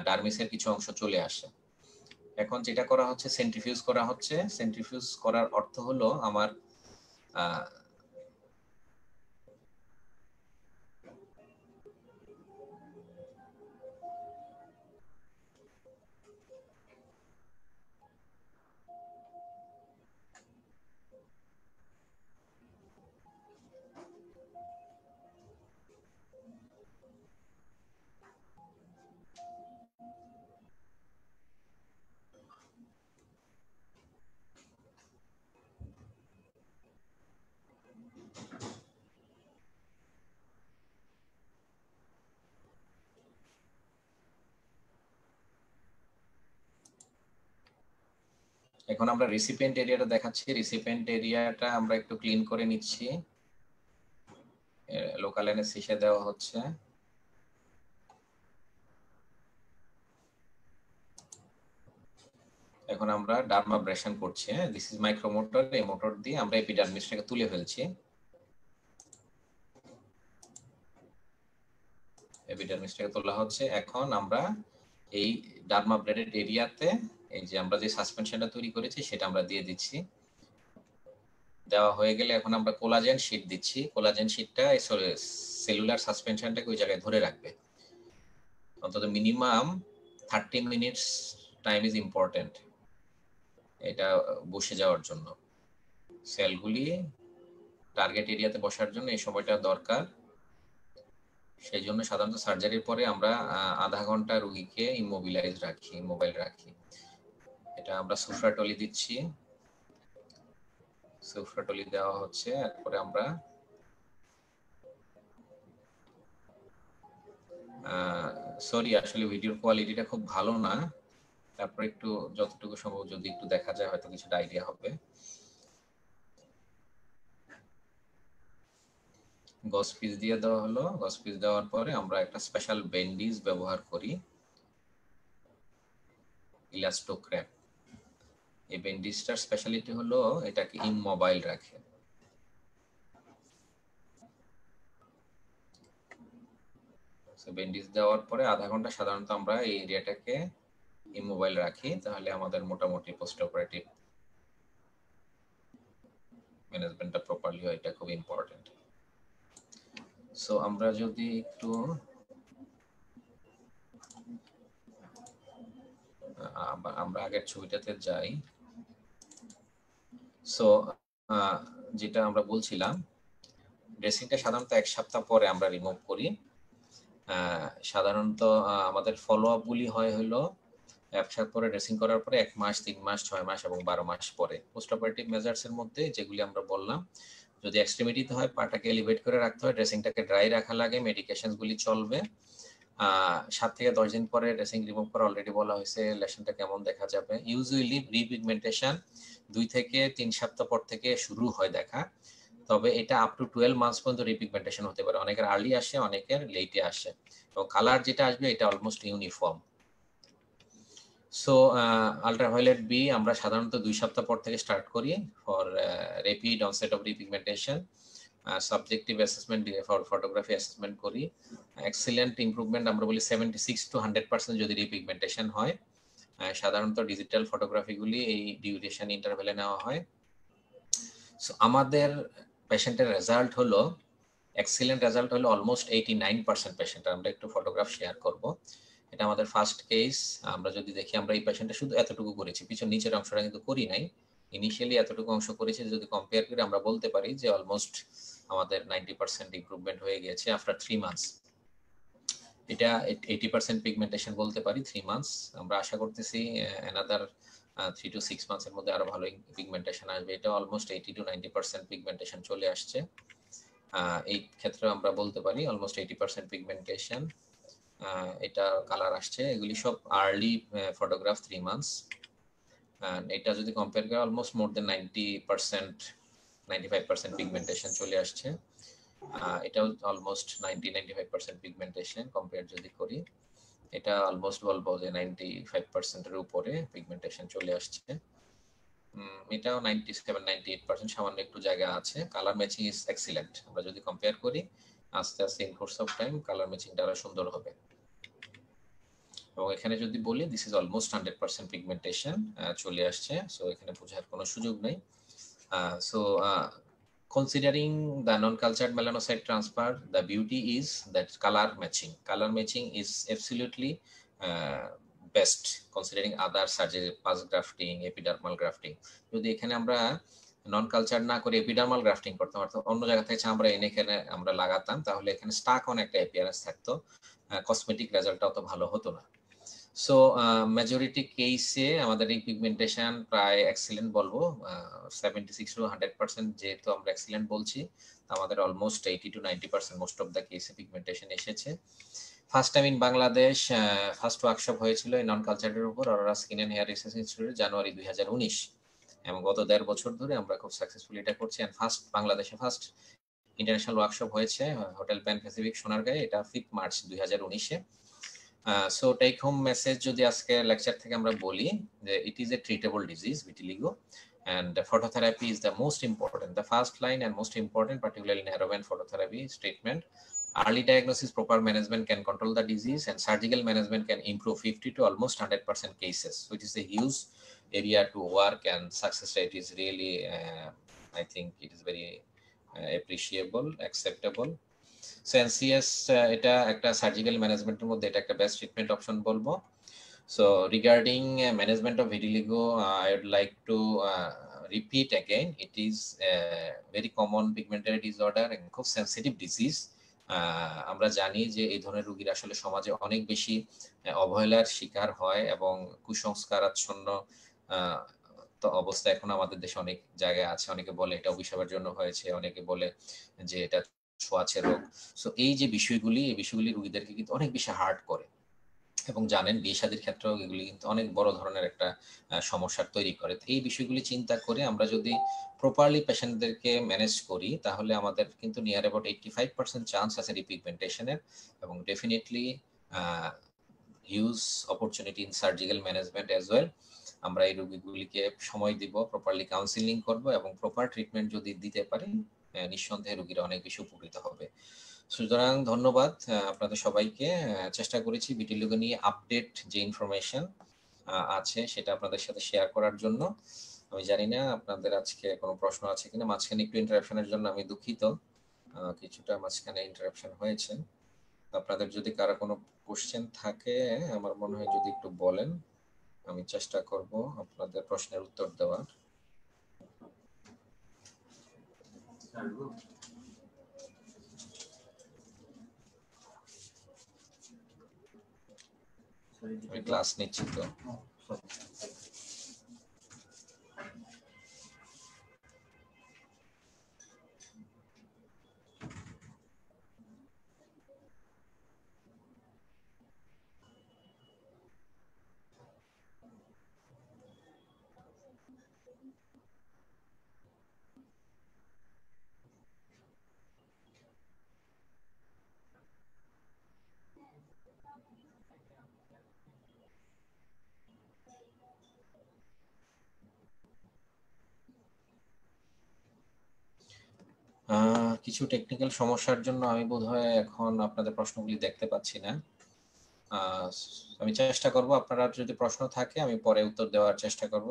ডার্মিসের কিছু অংশ চলে আসে। এখন যেটা করা হচ্ছে, সেন্ট্রিফিউজ করা হচ্ছে। সেন্ট্রিফিউজ করার অর্থ হলো আমার এখন আমরা রিসিপিয়েন্ট এরিয়াটা দেখাচ্ছি। রিসিপিয়েন্ট এরিয়াটা আমরা একটু ক্লিন করে নিচ্ছি, লোকাল অ্যানেস্থেসিয়া দেওয়া হচ্ছে। এখন আমরা ডার্মাব্রেশন করছি। দিস ইজ মাইক্রোমোটর, এই মোটর দিয়ে আমরা এপিডার্মিসটাকে তুলে ফেলছি। এপিডার্মিসটাকে তোলা হচ্ছে। এখন আমরা এই ডার্মাব্রেডেড এরিয়াতে এই যে আমরা যে সাসপেনশনটা তৈরি করেছি সেটা আমরা দিয়ে দিচ্ছি। দেওয়া হয়ে গেলে এখন আমরা কোলাজেন শীট দিচ্ছি। কোলাজেন শীটটা সেলুলার সাসপেনশনটাকে ওই জায়গায় ধরে রাখবে। অন্তত minimum 30 minutes time is important এটা বসে যাওয়ার জন্য। সেলগুলি টার্গেট এরিয়াতে বসার জন্য এই সময়টা দরকার। সেই জন্য সাধারণত সার্জারির পরে আমরা আধা ঘন্টা রোগীকে ইমোবিলাইজ রাখি, মোবাইল রাখি। এটা আমরা সুফ্রাটলি দিচ্ছি। সুফ্রাটলি দেওয়া হচ্ছে। এরপরে আমরা সরি, আসলে ভিডিওর কোয়ালিটিটা খুব ভালো না, তারপর একটু যতটুকু সম্ভব যদি একটু দেখা যায় হয়তো কিছুটা আইডিয়া হবে। গজ পিস দিয়ে দেওয়া হলো। গজ পিস দেওয়ার পরে আমরা একটা স্পেশাল ব্যান্ডেজ ব্যবহার করি, ইলাস্টোক্র্যাপ। এই ব্যান্ডেজটার স্পেশালিটি হলো এটাকে ইমমোবাইল রাখে। ব্যান্ডেজ দেওয়ার পরে আধা ঘন্টা সাধারণত আমরা এই এরিয়াটাকে ইমমোবাইল রাখি, তাহলে আমাদের মোটামুটি পোস্ট অপারেটিভ ম্যানেজমেন্টটা প্রপারলি হয়। এটা খুব ইম্পর্টেন্ট। সো আমরা যদি একটু আমরা আগের ছবিটাতে যাই। সো যেটা আমরা বলছিলাম, ড্রেসিংটা সাধারণত 1 সপ্তাহ পরে আমরা রিমুভ করি। সাধারণত আমাদের ফলো আপ গুলি হয় হলো 1 সপ্তাহ পরে ড্রেসিং করার পরে 1 মাস, 3 মাস, 6 মাস এবং 12 মাস পরে। পোস্ট অপারেটিভ মেজার্স এর মধ্যে যেগুলি আমরা বললাম, যদি এক্সট্রিমিটিতে হয় পাটাকে এলিভেট করে রাখতে হয়, ড্রেসিংটাকে ড্রাই রাখা লাগে, মেডিকেশনস গুলি চলবে। 7 থেকে 10 দিন পরে ড্রেসিং রিমুভ করা অলরেডি বলা হয়েছে, লেশনটা কেমন দেখা যাবে। ইউজুয়ালি রিপিগমেন্টেশন 2 থেকে 3 সপ্তাহ পর থেকে শুরু হয় দেখা, তবে এটা আপ টু 12 মান্থস পর্যন্ত রিপিগমেন্টেশন হতে পারে। অনেকের আর্লি আসে, অনেকের লেটে আসে, এবং কালার যেটা আসবে এটা almost uniform. So ultraviolet B আমরা সাধারণত 2 সপ্তাহ পর থেকে স্টার্ট করি for rapid onset of repigmentation. Subjective assessment for photography assessment করি। এক্সিলেন্ট ইমপ্রুভমেন্ট আমরা বলি 76 to 100% যদি রিপিগমেন্টেশন হয়। সাধারণত ডিজিটাল ফটোগ্রাফিগুলি এই ডিউরেশন ইন্টারভ্যালে নেওয়া হয়। সো আমাদের পেশেন্টের রেজাল্ট হলো, এক্সিলেন্ট রেজাল্ট হলো অলমোস্ট 89% পেশেন্ট। আমরা একটু ফটোগ্রাফ শেয়ার করব। এটা আমাদের ফার্স্ট কেস। আমরা যদি দেখি, আমরা এই পেশেন্টে শুধু এতটুকু করেছি, পিছন নিচের অংশটা কিন্তু করি নাই। ইনিশিয়ালি এতটুকু অংশ করেছি, যদি কম্পেয়ার করি আমরা বলতে পারি যে অলমোস্ট আমাদের 90% ইমপ্রুভমেন্ট হয়ে গেছে আফটার 3 মান্থস। এটা 80% পিগমেন্টেশন বলতে পারি 3 মান্থস। আমরা আশা করতেছি অ্যানাদার 3 to 6 মান্থসের মধ্যে আরো ভালো পিগমেন্টেশন আসবে। এটা অলমোস্ট 80 to 90% পিগমেন্টেশন চলে আসছে। এই ক্ষেত্রে আমরা বলতে পারি অলমোস্ট 80% পিগমেন্টেশন। এটা কালার আসছে। এগুলি সব আর্লি ফটোগ্রাফ 3 মান্থস। এটা যদি কম্পেয়ার করি অলমোস্ট মোর দেন 90%, 95% পিগমেন্টেশন চলে আসছে। এটাও অলমোস্ট 90-95% পিগমেন্টেশন কম্পেয়ার যদি করি, এটা অলমোস্ট বলবো যে 95% এর উপরে পিগমেন্টেশন চলে আসছে। এটাও 97-98%, সামান্য একটু জায়গা আছে। Colour matching is excellent. আমরা যদি কম্পেয়ার করি আস্তে আস্তে in course of time colour ম্যাচিংটা আরো সুন্দর হবে। এবং এখানে যদি বলি দিস ইজ অলমোস্ট 100% পিগমেন্টেশন চলে আসছে। সো এখানে বোঝার কোনো সুযোগ নেই। So considering the non-cultured melanocyte transfer, the beauty is that color matching. Color matching is absolutely best considering other surgery, pus grafting, epidermal grafting. যদি এখানে আমরা নন কালচার না করে এপিডার্মাল গ্রাফটিং করতাম, অর্থাৎ অন্য জায়গা থেকে আমরা এনে এখানে আমরা লাগাতাম, তাহলে এখানে স্টাক অন একটা অ্যাপিয়ারেন্স থাকতো, কসমেটিক রেজাল্টটা অত ভালো হতো না। সো মেজরিটি কেসে আমাদের এই পিগমেন্টেশন প্রায় এক্সিলেন্ট বলবো, 76 to 100%। যেহেতু আমরা এক্সিলেন্ট বলছি, আমাদের almost 80 to 90% most of the কেসে পিগমেন্টেশন এসেছে। First time in Bangladesh first workshop হয়েছিল এই নন কালচারের উপর Aurora Skin and Hair Research ইনস্টিটিউটে জানুয়ারি 2019, এবং গত 1.5 বছর ধরে আমরা খুব সাকসেসফুলি এটা করছি। এন্ড বাংলাদেশে ফার্স্ট ইন্টারন্যাশনাল ওয়ার্কশপ হয়েছে হোটেল প্যান প্যাসিফিক সোনারগাঁয়ে, এটা 5 মার্চ 2019-এ। সো টেক হোম মেসেজ যদি আজকে লেকচার থেকে আমরা বলি যে it is a treatable disease vitiligo, and phototherapy is the most important, the first line and most important, particularly narrowband phototherapy treatment. Early diagnosis, proper management can control the disease, and surgical management can improve 50 to almost 100% cases. So it is a huge area to work, and success rate is really I think it is very appreciable, acceptable. So NCS এটা একটা surgical ম্যানেজমেন্টের মধ্যে এটা একটা best treatment option বলবো। So regarding management of vitiligo, I would like to repeat again, it is very common pigmentary disorder এবং খুব sensitive disease. আমরা জানি যে এই ধরনের রোগীরা আসলে সমাজে অনেক বেশি অবহেলার শিকার হয় এবং কুসংস্কারাচ্ছন্ন তো অবস্থা এখন আমাদের দেশে অনেক জায়গায় আছে। অনেকে বলে এটা অভিশাপের জন্য হয়েছে, অনেকে বলে যে এটা ছোঁয়াচে রোগ। সো এই যে বিষয়গুলি, এই বিষয়গুলি রোগীদেরকে কিন্তু অনেক বেশি হার্ট করে, এবং জানেন বিয়ে শাদীর ক্ষেত্রেও এগুলি কিন্তু অনেক বড় ধরনের একটা সমস্যার তৈরি করে। এই বিষয়গুলি চিন্তা করে আমরা যদি প্রপারলি পেশেন্টদেরকে ম্যানেজ করি, তাহলে আমাদের কিন্তু নিয়ার অ্যাবাউট 85% চান্স আছে রিপিগমেন্টেশনের, এবং definitely huge opportunity in surgical management as well. আমরা এই রোগীগুলিকে সময় দিব, প্রপারলি কাউন্সিলিং করব, এবং প্রপার ট্রিটমেন্ট যদি দিতে পারি নিঃসন্দেহে রোগীরা অনেক বেশি উপকৃত হবে। সুতরাং ধন্যবাদ আপনাদের সবাইকে। চেষ্টা করেছি ভিটিলিগো নিয়ে আপডেট যে ইনফরমেশন আছে সেটা আপনাদের সাথে শেয়ার করার জন্য। আমি জানি না আপনাদের আজকে কোনো প্রশ্ন আছে কিনা। মাঝখানে একটু ইন্টারাপশনের জন্য আমি দুঃখিত, কিছুটা মাঝখানে ইন্টারাপশন হয়েছে। আপনাদের যদি কারো কোনো কোশ্চেন থাকে আমার মনে হয় যদি একটু বলেন, আমি চেষ্টা করব আপনাদের প্রশ্নের উত্তর দেওয়ার। আমি ক্লাস নিচ্ছি তো। কিছু টেকনিক্যাল সমস্যার জন্য আমি বোধহয় এখন আপনাদের প্রশ্নগুলি দেখতে পাচ্ছি না। আমি চেষ্টা করব, আপনারা যদি প্রশ্ন থাকে আমি পরে উত্তর দেওয়ার চেষ্টা করব।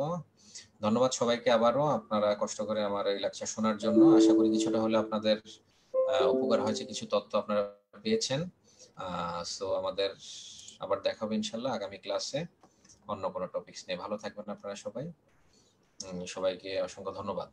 ধন্যবাদ সবাইকে আবারও, আপনারা কষ্ট করে আমার এই লেকচার শোনার জন্য। আশা করি কিছুটা হলে আপনাদের উপকার হয়েছে, কিছু তথ্য আপনারা পেয়েছেন। সো আমাদের আবার দেখা হবে ইনশাল্লাহ আগামী ক্লাসে অন্য কোনো টপিকস নিয়ে। ভালো থাকবেন আপনারা সবাই। সবাইকে অসংখ্য ধন্যবাদ।